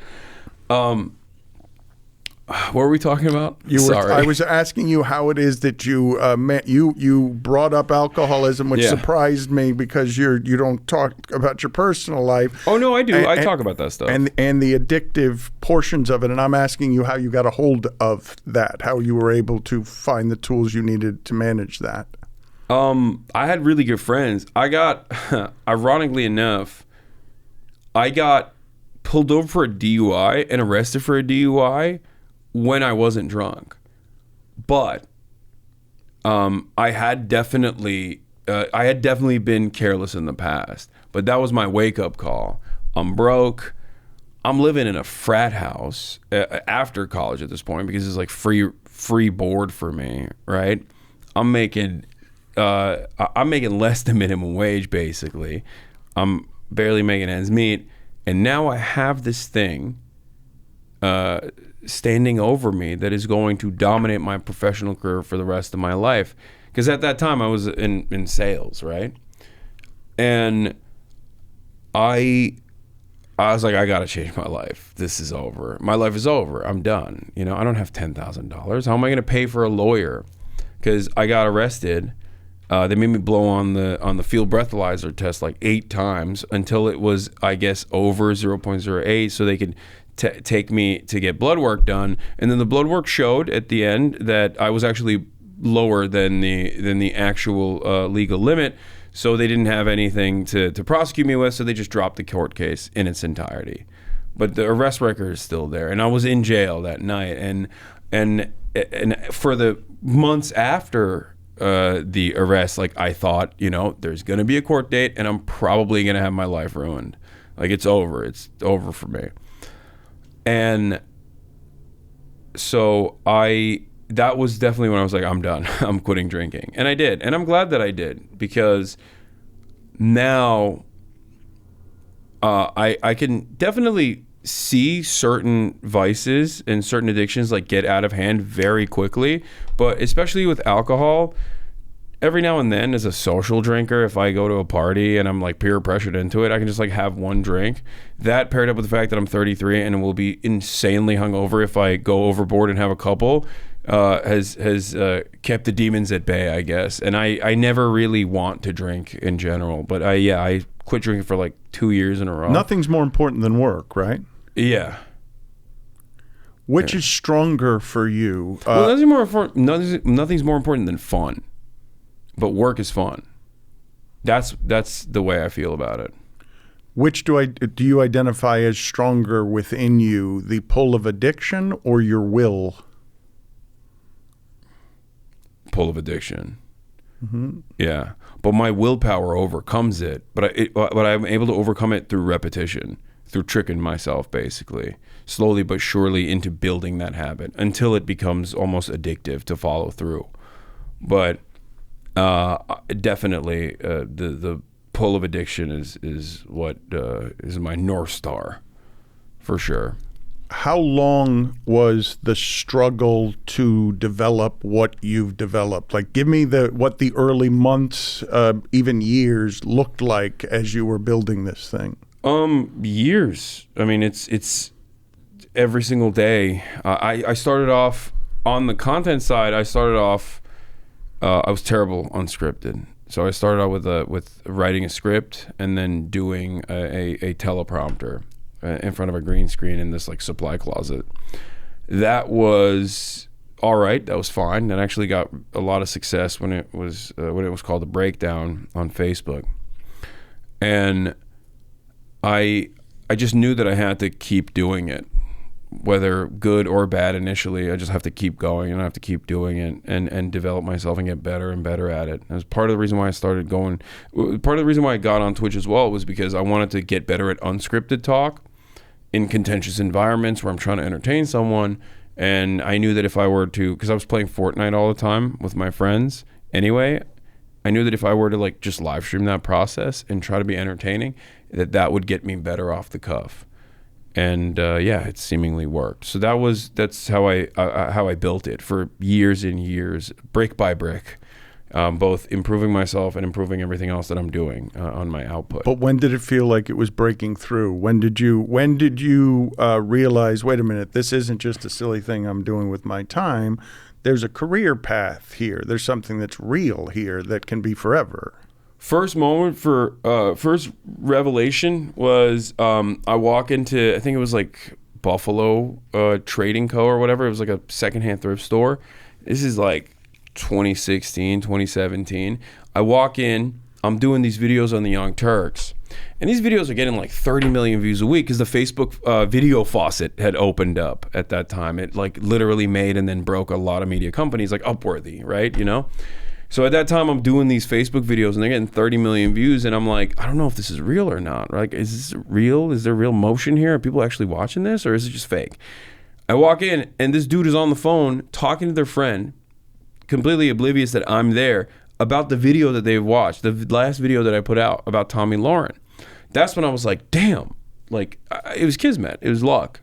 What were we talking about? Sorry. I was asking you how it is that you you brought up alcoholism, which surprised me because you don't talk about your personal life. Oh no, I do. I talk about that stuff and the addictive portions of it. And I'm asking you how you got a hold of that, how you were able to find the tools you needed to manage that. I had really good friends. I got, ironically enough, I got pulled over for a DUI and arrested for a DUI when I wasn't drunk, but I had definitely been careless in the past. But that was my wake up call. I'm broke. I'm living in a frat house after college at this point because it's like free board for me, right? I'm making less than minimum wage basically. I'm barely making ends meet, and now I have this thing standing over me that is going to dominate my professional career for the rest of my life. Because at that time I was in sales, right? And I was like, I gotta change my life. This is over. My life is over. I'm done. You know, I don't have $10,000. How am I gonna pay for a lawyer? Because I got arrested. They made me blow on the field breathalyzer test like 8 times until it was, I guess, over 0.08, so they could take me to get blood work done. And then the blood work showed at the end that I was actually lower than the actual legal limit, so they didn't have anything to prosecute me with, so they just dropped the court case in its entirety. But the arrest record is still there, and I was in jail that night, and for the months after the arrest, like I thought, you know, there's gonna be a court date and I'm probably gonna have my life ruined. Like it's over for me. And so that was definitely when I was like, I'm done. I'm quitting drinking. And I did. And I'm glad that I did, because now I can definitely see certain vices and certain addictions like get out of hand very quickly. But especially with alcohol, every now and then as a social drinker, if I go to a party and I'm like peer pressured into it, I can just like have one drink. That paired up with the fact that I'm 33 and will be insanely hungover if I go overboard and have a couple, has kept the demons at bay, I guess. And I never really want to drink in general, but I quit drinking for like 2 years in a row. Nothing's more important than work, right? Yeah. Which is stronger for you? Well, nothing's more important than fun. But work is fun. That's the way I feel about it. Which do you identify as stronger within you, the pull of addiction or your will? Pull of addiction. Mm-hmm. Yeah, but my willpower overcomes it. But I'm able to overcome it through repetition, through tricking myself, basically, slowly but surely into building that habit until it becomes almost addictive to follow through. But definitely the pull of addiction is what is my North Star, for sure. How long was the struggle to develop what you've developed? Like, give me what the early months, even years, looked like as you were building this thing. Years. I mean, it's every single day. I started off on the content side. I started off I was terrible unscripted. So I started out with writing a script and then doing a teleprompter in front of a green screen in this like supply closet. That was all right. That was fine. That actually got a lot of success when it was called The Breakdown on Facebook. And I just knew that I had to keep doing it, whether good or bad initially. I just have to keep going and I have to keep doing it and develop myself and get better and better at it. It was part of the reason why I started going. Part of the reason why I got on Twitch as well was because I wanted to get better at unscripted talk in contentious environments where I'm trying to entertain someone. And I knew that if I were to, because I was playing Fortnite all the time with my friends anyway, I knew that if I were to like just live stream that process and try to be entertaining, that would get me better off the cuff. And it seemingly worked. So that's how I built it for years and years, brick by brick, both improving myself and improving everything else that I'm doing on my output. But when did it feel like it was breaking through? When did you realize, wait a minute, this isn't just a silly thing I'm doing with my time. There's a career path here. There's something that's real here that can be forever. First revelation was I walk into, I think it was like Buffalo Trading Co. or whatever. It was like a secondhand thrift store. This is like 2016, 2017. I walk in, I'm doing these videos on the Young Turks. And these videos are getting like 30 million views a week because the Facebook video faucet had opened up at that time. It like literally made and then broke a lot of media companies like Upworthy, right? You know? So at that time, I'm doing these Facebook videos and they're getting 30 million views. And I'm like, I don't know if this is real or not. Like, is this real? Is there real motion here? Are people actually watching this or is it just fake? I walk in and this dude is on the phone talking to their friend, completely oblivious that I'm there, about the video that they've watched, the last video that I put out about Tommy Lauren. That's when I was like, damn, like it was kismet, it was luck,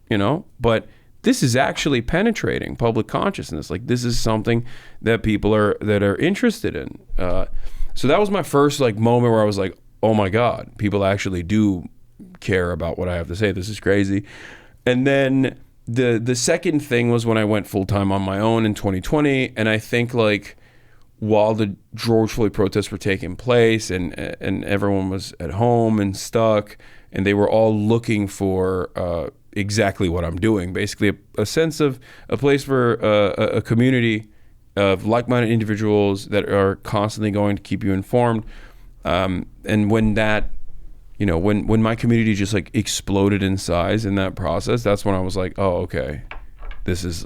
you know? But this is actually penetrating public consciousness. Like this is something that people are interested in. So that was my first like moment where I was like, oh my God, people actually do care about what I have to say. This is crazy. And then the second thing was when I went full time on my own in 2020. And I think like while the George Floyd protests were taking place and everyone was at home and stuck and they were all looking for exactly what I'm doing, basically a sense of a place for a community of like-minded individuals that are constantly going to keep you informed. And when that, you know, when my community just like exploded in size in that process, that's when I was like, oh, okay, this is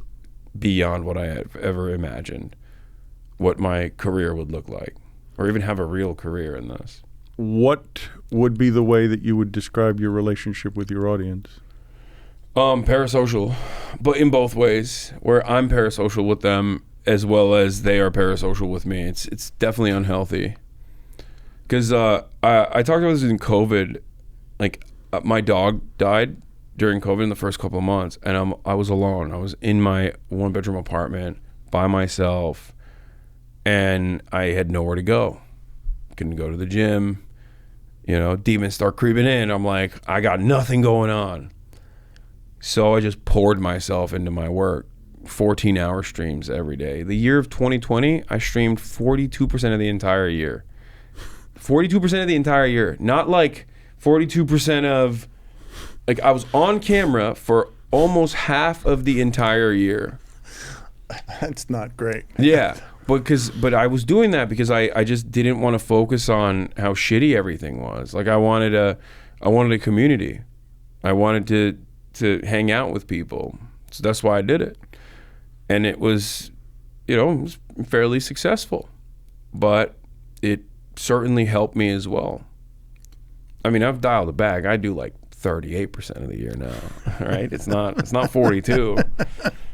beyond what I have ever imagined what my career would look like, or even have a real career in this. What would be the way that you would describe your relationship with your audience? Parasocial, but in both ways, where I'm parasocial with them as well as they are parasocial with me. It's definitely unhealthy. Because I talked about this in COVID. Like my dog died during COVID in the first couple of months, and I was alone. I was in my one-bedroom apartment by myself, and I had nowhere to go. Couldn't go to the gym. You know, demons start creeping in. I'm like, I got nothing going on. So I just poured myself into my work, 14-hour streams every day. The year of 2020, I streamed 42% of the entire year. 42% of the entire year. Not like 42% of, like I was on camera for almost half of the entire year. That's not great. Yeah. But I was doing that because I just didn't want to focus on how shitty everything was. Like I wanted a community. I wanted to hang out with people. So that's why I did it. And it was, you know, it was fairly successful. But it certainly helped me as well. I mean, I've dialed it back. I do like 38% of the year now, right? It's not 42.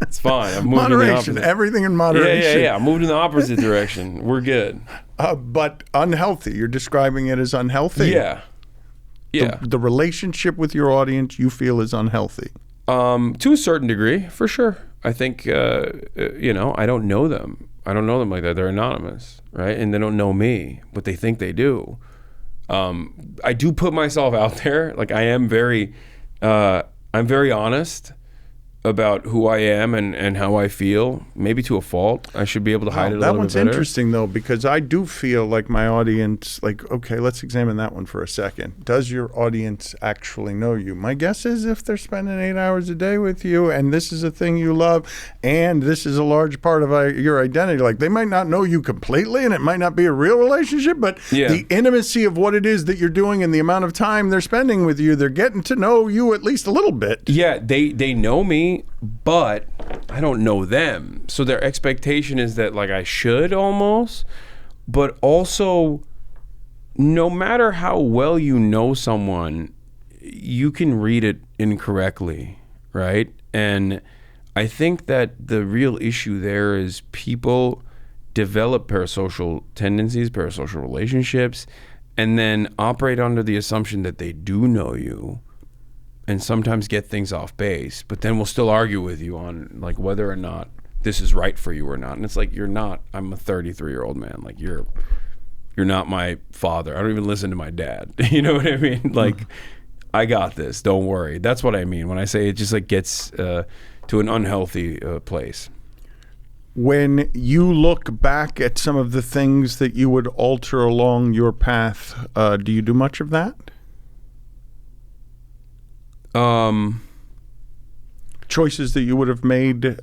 It's fine. I've moved moderation, in the opposite. Everything in moderation. Yeah. I moved in the opposite direction. We're good. But unhealthy. You're describing it as unhealthy? Yeah. Yeah. The relationship with your audience you feel is unhealthy? To a certain degree, for sure. I think, you know, I don't know them. I don't know them like that. They're anonymous, right? And they don't know me, but they think they do. I do put myself out there. Like I'm very honest. about who I am and how I feel, maybe to a fault. I should be able to hide it a little bit better. That one's interesting, though, because I do feel like my audience, like, okay, let's examine that one for a second. Does your audience actually know you? My guess is if they're spending 8 hours a day with you and this is a thing you love and this is a large part of your identity, like they might not know you completely and it might not be a real relationship, but the intimacy of what it is that you're doing and the amount of time they're spending with you, they're getting to know you at least a little bit. Yeah, they know me, but I don't know them. So their expectation is that like I should almost, but also no matter how well you know someone, you can read it incorrectly, right? And I think that the real issue there is people develop parasocial tendencies, parasocial relationships, and then operate under the assumption that they do know you, and sometimes get things off base, but then we'll still argue with you on like whether or not this is right for you or not. And it's like, you're not, I'm a 33-year-old man. Like you're not my father. I don't even listen to my dad. You know what I mean? Like I got this, don't worry. That's what I mean when I say it just like gets to an unhealthy place. When you look back at some of the things that you would alter along your path, do you do much of that? Choices that you would have made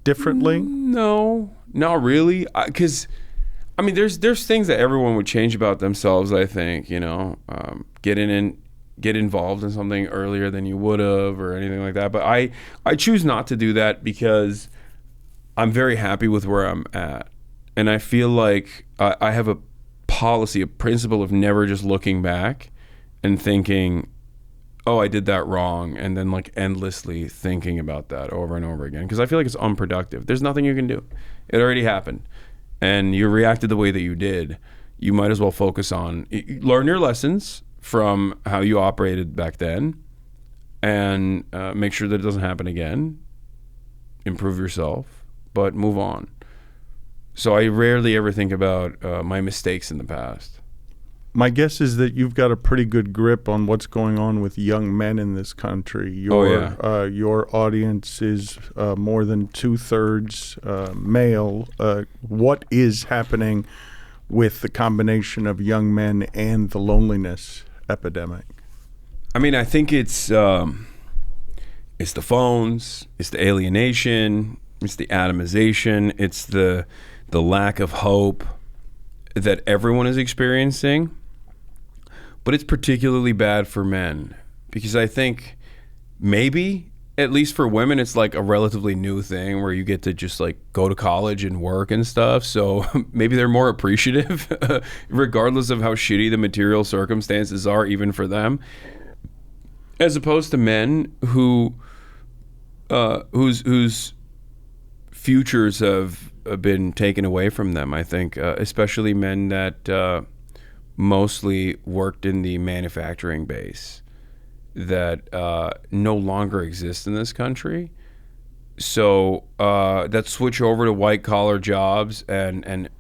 differently? No, not really. Because I mean, there's things that everyone would change about themselves. I think get involved in something earlier than you would have, or anything like that. But I choose not to do that because I'm very happy with where I'm at, and I feel like I have a policy, a principle of never just looking back and thinking, oh, I did that wrong, and then like endlessly thinking about that over and over again, because I feel like it's unproductive. There's nothing you can do. It already happened, and you reacted the way that you did. You might as well focus on learn your lessons from how you operated back then, and make sure that it doesn't happen again. Improve yourself, but move on. So I rarely ever think about my mistakes in the past. My guess is that you've got a pretty good grip on what's going on with young men in this country. Your audience is more than 2/3 male. What is happening with the combination of young men and the loneliness epidemic? I mean, I think it's the phones, it's the alienation, it's the atomization, it's the lack of hope that everyone is experiencing. But it's particularly bad for men, because I think maybe, at least for women, it's like a relatively new thing where you get to just like go to college and work and stuff. So maybe they're more appreciative, regardless of how shitty the material circumstances are, even for them, as opposed to men whose futures have been taken away from them. I think, especially men that mostly worked in the manufacturing base that no longer exist in this country. So that switch over to white collar jobs and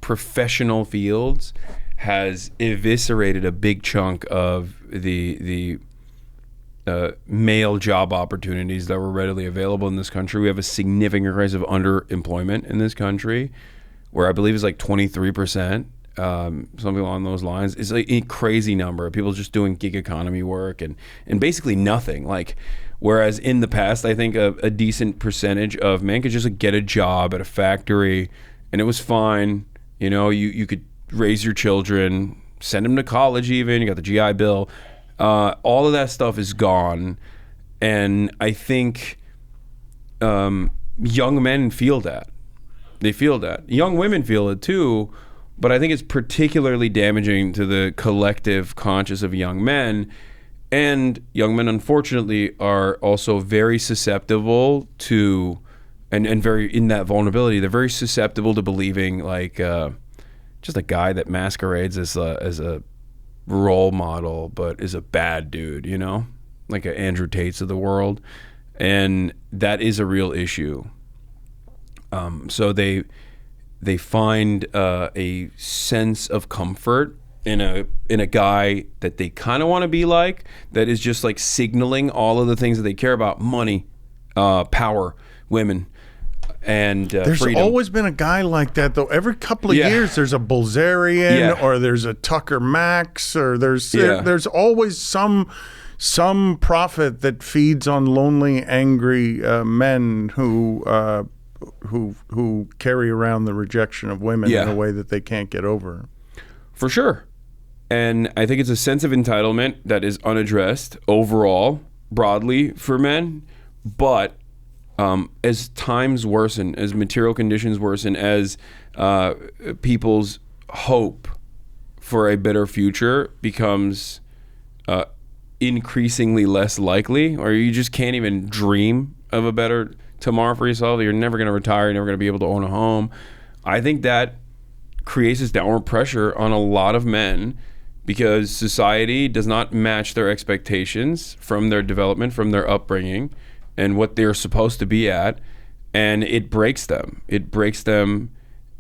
professional fields has eviscerated a big chunk of the male job opportunities that were readily available in this country. We have a significant rise of underemployment in this country, where I believe it's like 23%. Something along those lines. It's like a crazy number of people just doing gig economy work and basically nothing. Like, whereas in the past, I think a decent percentage of men could just like get a job at a factory and it was fine. You could raise your children, send them to college even. You got the GI Bill. All of that stuff is gone. And I think young men feel that. They feel that. Young women feel it too. But I think it's particularly damaging to the collective conscious of young men. And young men, unfortunately, are also very susceptible to, and very in that vulnerability, they're very susceptible to believing like just a guy that masquerades as a role model, but is a bad dude, like an Andrew Tate's of the world. And that is a real issue. So they find a sense of comfort in a guy that they kind of want to be like, that is just like signaling all of the things that they care about: money, power women and there's freedom. always been a guy like that, though. Every couple of years, there's a Bulgarian or there's a Tucker Max, or there's always some prophet that feeds on lonely, angry men who carry around the rejection of women in a way that they can't get over. For sure. And I think it's a sense of entitlement that is unaddressed overall, broadly for men. But as times worsen, as material conditions worsen, as people's hope for a better future becomes increasingly less likely, or you just can't even dream of a better tomorrow for yourself, you're never going to retire, you're never going to be able to own a home, I think that creates this downward pressure on a lot of men because society does not match their expectations from their development, from their upbringing, and what they're supposed to be at, and it breaks them. It breaks them,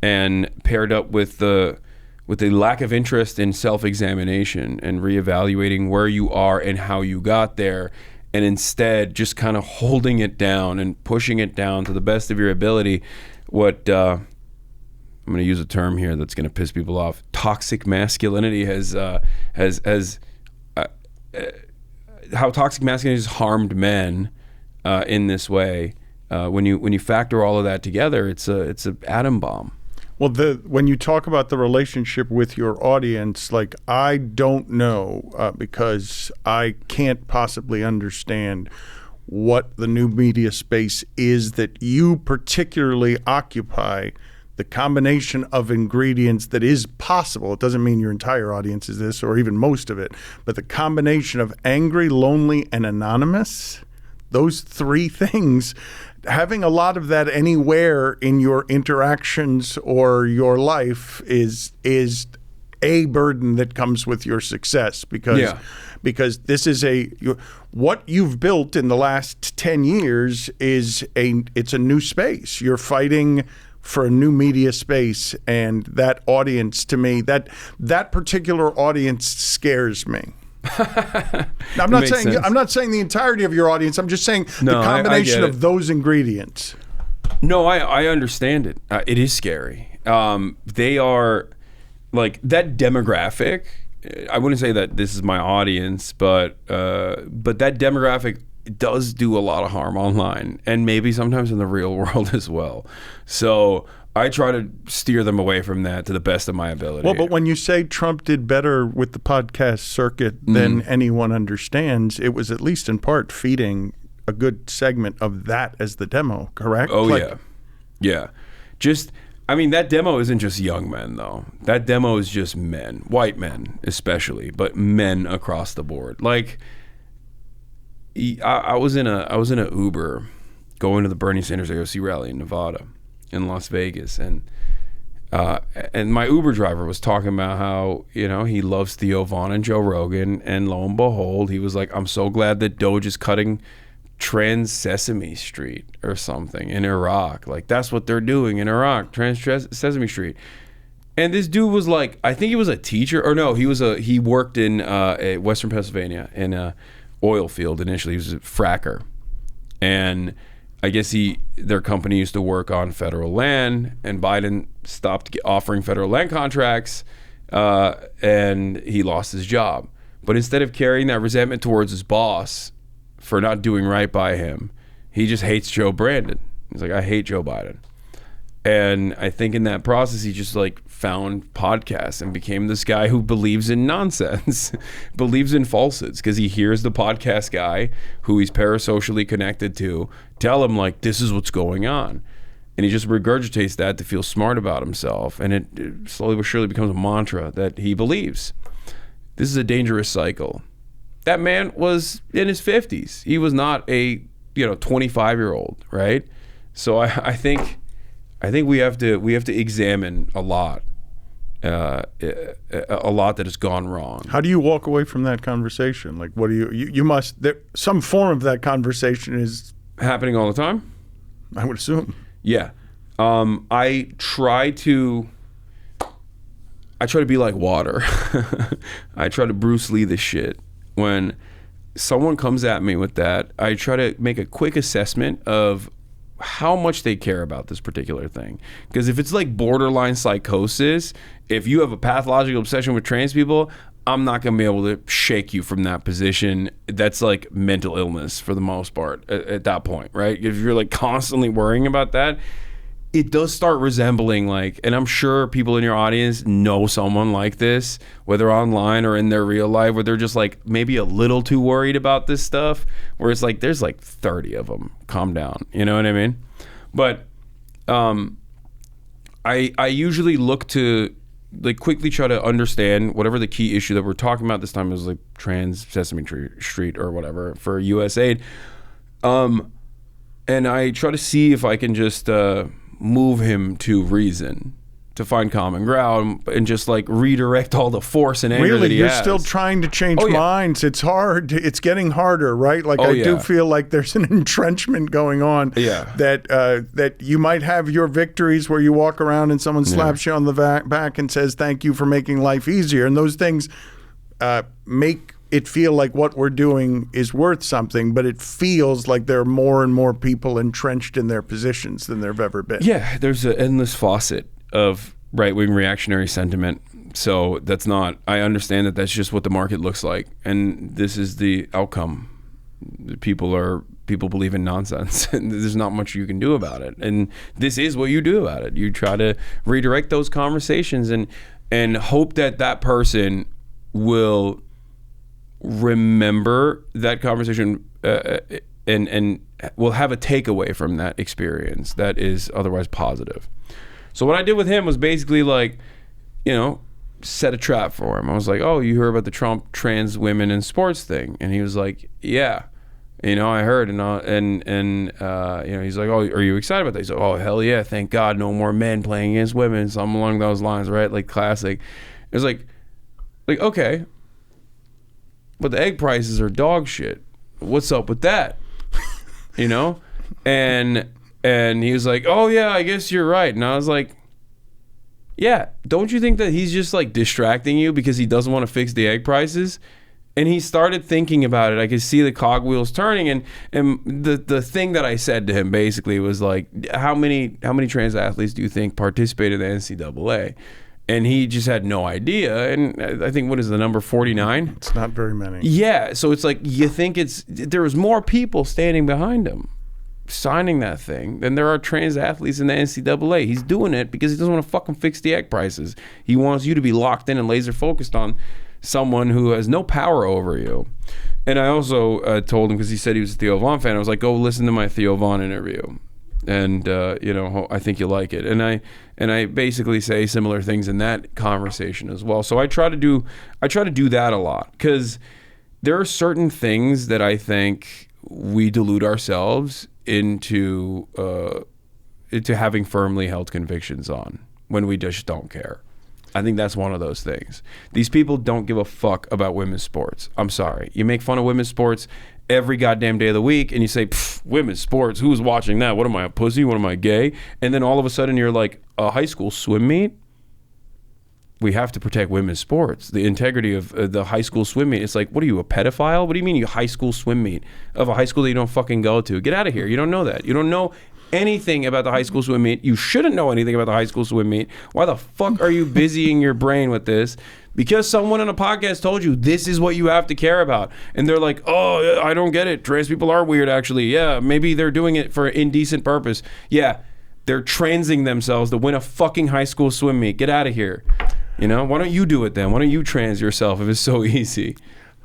and paired up with the lack of interest in self-examination and reevaluating where you are and how you got there, and instead just kind of holding it down and pushing it down to the best of your ability. What I'm going to use a term here that's going to piss people off. Toxic masculinity how toxic masculinity has harmed men in this way. When you factor all of that together, it's an atom bomb. Well, when you talk about the relationship with your audience, like, I don't know because I can't possibly understand what the new media space is that you particularly occupy, the combination of ingredients that is possible. It doesn't mean your entire audience is this or even most of it, but the combination of angry, lonely, and anonymous, those three things, having a lot of that anywhere in your interactions or your life is a burden that comes with your success because this is what you've built in the last 10 years it's a new space. You're fighting for a new media space, and that audience, to me, that particular audience scares me. I'm not saying the entirety of your audience. I'm just saying the combination of those ingredients. No, I understand it. It is scary. They are like that demographic. I wouldn't say that this is my audience, but that demographic does do a lot of harm online, and maybe sometimes in the real world as well. So I try to steer them away from that to the best of my ability. Well, but when you say Trump did better with the podcast circuit than anyone understands, it was at least in part feeding a good segment of that as the demo, correct? Oh, yeah. Just, I mean, that demo isn't just young men, though. That demo is just men, white men especially, but men across the board. Like, I was in a Uber going to the Bernie Sanders AOC rally in Nevada, in Las Vegas, and my Uber driver was talking about how, he loves Theo Vaughn and Joe Rogan, and lo and behold, he was like, I'm so glad that Doge is cutting Trans Sesame Street or something in Iraq. Like, that's what they're doing in Iraq, Trans Sesame Street. And this dude was like, I think he was a teacher, or no, he worked in Western Pennsylvania in a oil field initially. He was a fracker, and I guess their company used to work on federal land, and Biden stopped offering federal land contracts, and he lost his job. But instead of carrying that resentment towards his boss for not doing right by him, he just hates Joe Brandon. He's like, I hate Joe Biden. And I think in that process, he just like found podcasts and became this guy who believes in nonsense, believes in falsehoods, because he hears the podcast guy who he's parasocially connected to tell him, like, this is what's going on. And he just regurgitates that to feel smart about himself. And it slowly but surely becomes a mantra that he believes. This is a dangerous cycle. That man was in his 50s. He was not a 25-year-old, right? So I think we have to examine a lot that has gone wrong. How do you walk away from that conversation? Like, what do you must, some form of that conversation is happening all the time? I would assume. Yeah. I try to be like water. I try to Bruce Lee this shit when someone comes at me with that, I try to make a quick assessment of how much they care about this particular thing. Because if it's like borderline psychosis, if you have a pathological obsession with trans people, I'm not going to be able to shake you from that position. That's like mental illness for the most part at that point, right? If you're like constantly worrying about that, it does start resembling like, and I'm sure people in your audience know someone like this, whether online or in their real life, where they're just like maybe a little too worried about this stuff, where it's like, there's like 30 of them. Calm down. You know what I mean? But I usually look to like quickly try to understand whatever the key issue that we're talking about. This time it was like trans Sesame Street or whatever for USAID. And I try to see if I can just move him to reason, to find common ground, and just like redirect all the force and anger that he you're has. Still trying to change minds. It's hard. It's getting harder, right? Like I do feel like there's an entrenchment going on. That you might have your victories where you walk around and someone slaps you on the back and says thank you for making life easier, and those things make it feel like what we're doing is worth something, but it feels like there are more and more people entrenched in their positions than there have ever been. Yeah, there's an endless faucet of right-wing reactionary sentiment. So that's not, I understand that that's just what the market looks like. And this is the outcome. People believe in nonsense. And there's not much you can do about it. And this is what you do about it. You try to redirect those conversations and hope that that person will remember that conversation and will have a takeaway from that experience that is otherwise positive. So what I did with him was basically like, set a trap for him. I was like, oh, you heard about the Trump trans women in sports thing? And he was like, yeah, I heard. And he's like, oh, are you excited about that? He's like, oh, hell yeah, thank God, no more men playing against women. Something along those lines, right? Like classic. It was like, okay, but the egg prices are dog shit. What's up with that? And he was like, oh yeah, I guess you're right. And I was like, yeah, don't you think that he's just like distracting you because he doesn't want to fix the egg prices? And he started thinking about it. I could see the cogwheels turning, and the thing that I said to him basically was like, how many trans athletes do you think participate in the NCAA? And he just had no idea. And I think, what is the number, 49? It's not very many. Yeah. So it's like, you think there was more people standing behind him signing that thing than there are trans athletes in the NCAA. He's doing it because he doesn't want to fucking fix the egg prices. He wants you to be locked in and laser focused on someone who has no power over you. And I also told him, because he said he was a Theo Von fan, I was like, go listen to my Theo Von interview. And I think you'll like it. And I basically say similar things in that conversation as well. So I try to do that a lot, because there are certain things that I think we delude ourselves into having firmly held convictions on when we just don't care. I think that's one of those things. These people don't give a fuck about women's sports. I'm sorry. You make fun of women's sports every goddamn day of the week, and you say, women's sports, who's watching that? What am I, a pussy? What am I, gay? And then all of a sudden you're like, a high school swim meet? We have to protect women's sports, the integrity of the high school swim meet. It's like, what are you, a pedophile? What do you mean, you high school swim meet of a high school that you don't fucking go to? Get out of here. You don't know that. You don't know anything about the high school swim meet. You shouldn't know anything about the high school swim meet. Why the fuck are you busying your brain with this? Because someone on a podcast told you this is what you have to care about. And they're like, oh, I don't get it. Trans people are weird, actually. Yeah, maybe they're doing it for an indecent purpose. Yeah, they're transing themselves to win a fucking high school swim meet. Get out of here. Why don't you do it then? Why don't you trans yourself if it's so easy?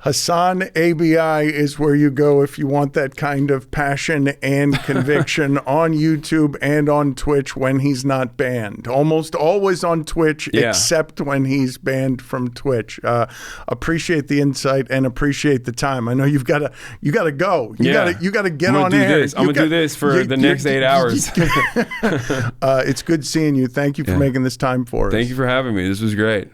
HasanAbi is where you go if you want that kind of passion and conviction on YouTube and on Twitch when he's not banned. Almost always on Twitch, except when he's banned from Twitch. Appreciate the insight and appreciate the time. I know you got to go. You got to get on air. I'm gonna do this for the next 8 hours. It's good seeing you. Thank you for making this time for us. Thank you for having me. This was great.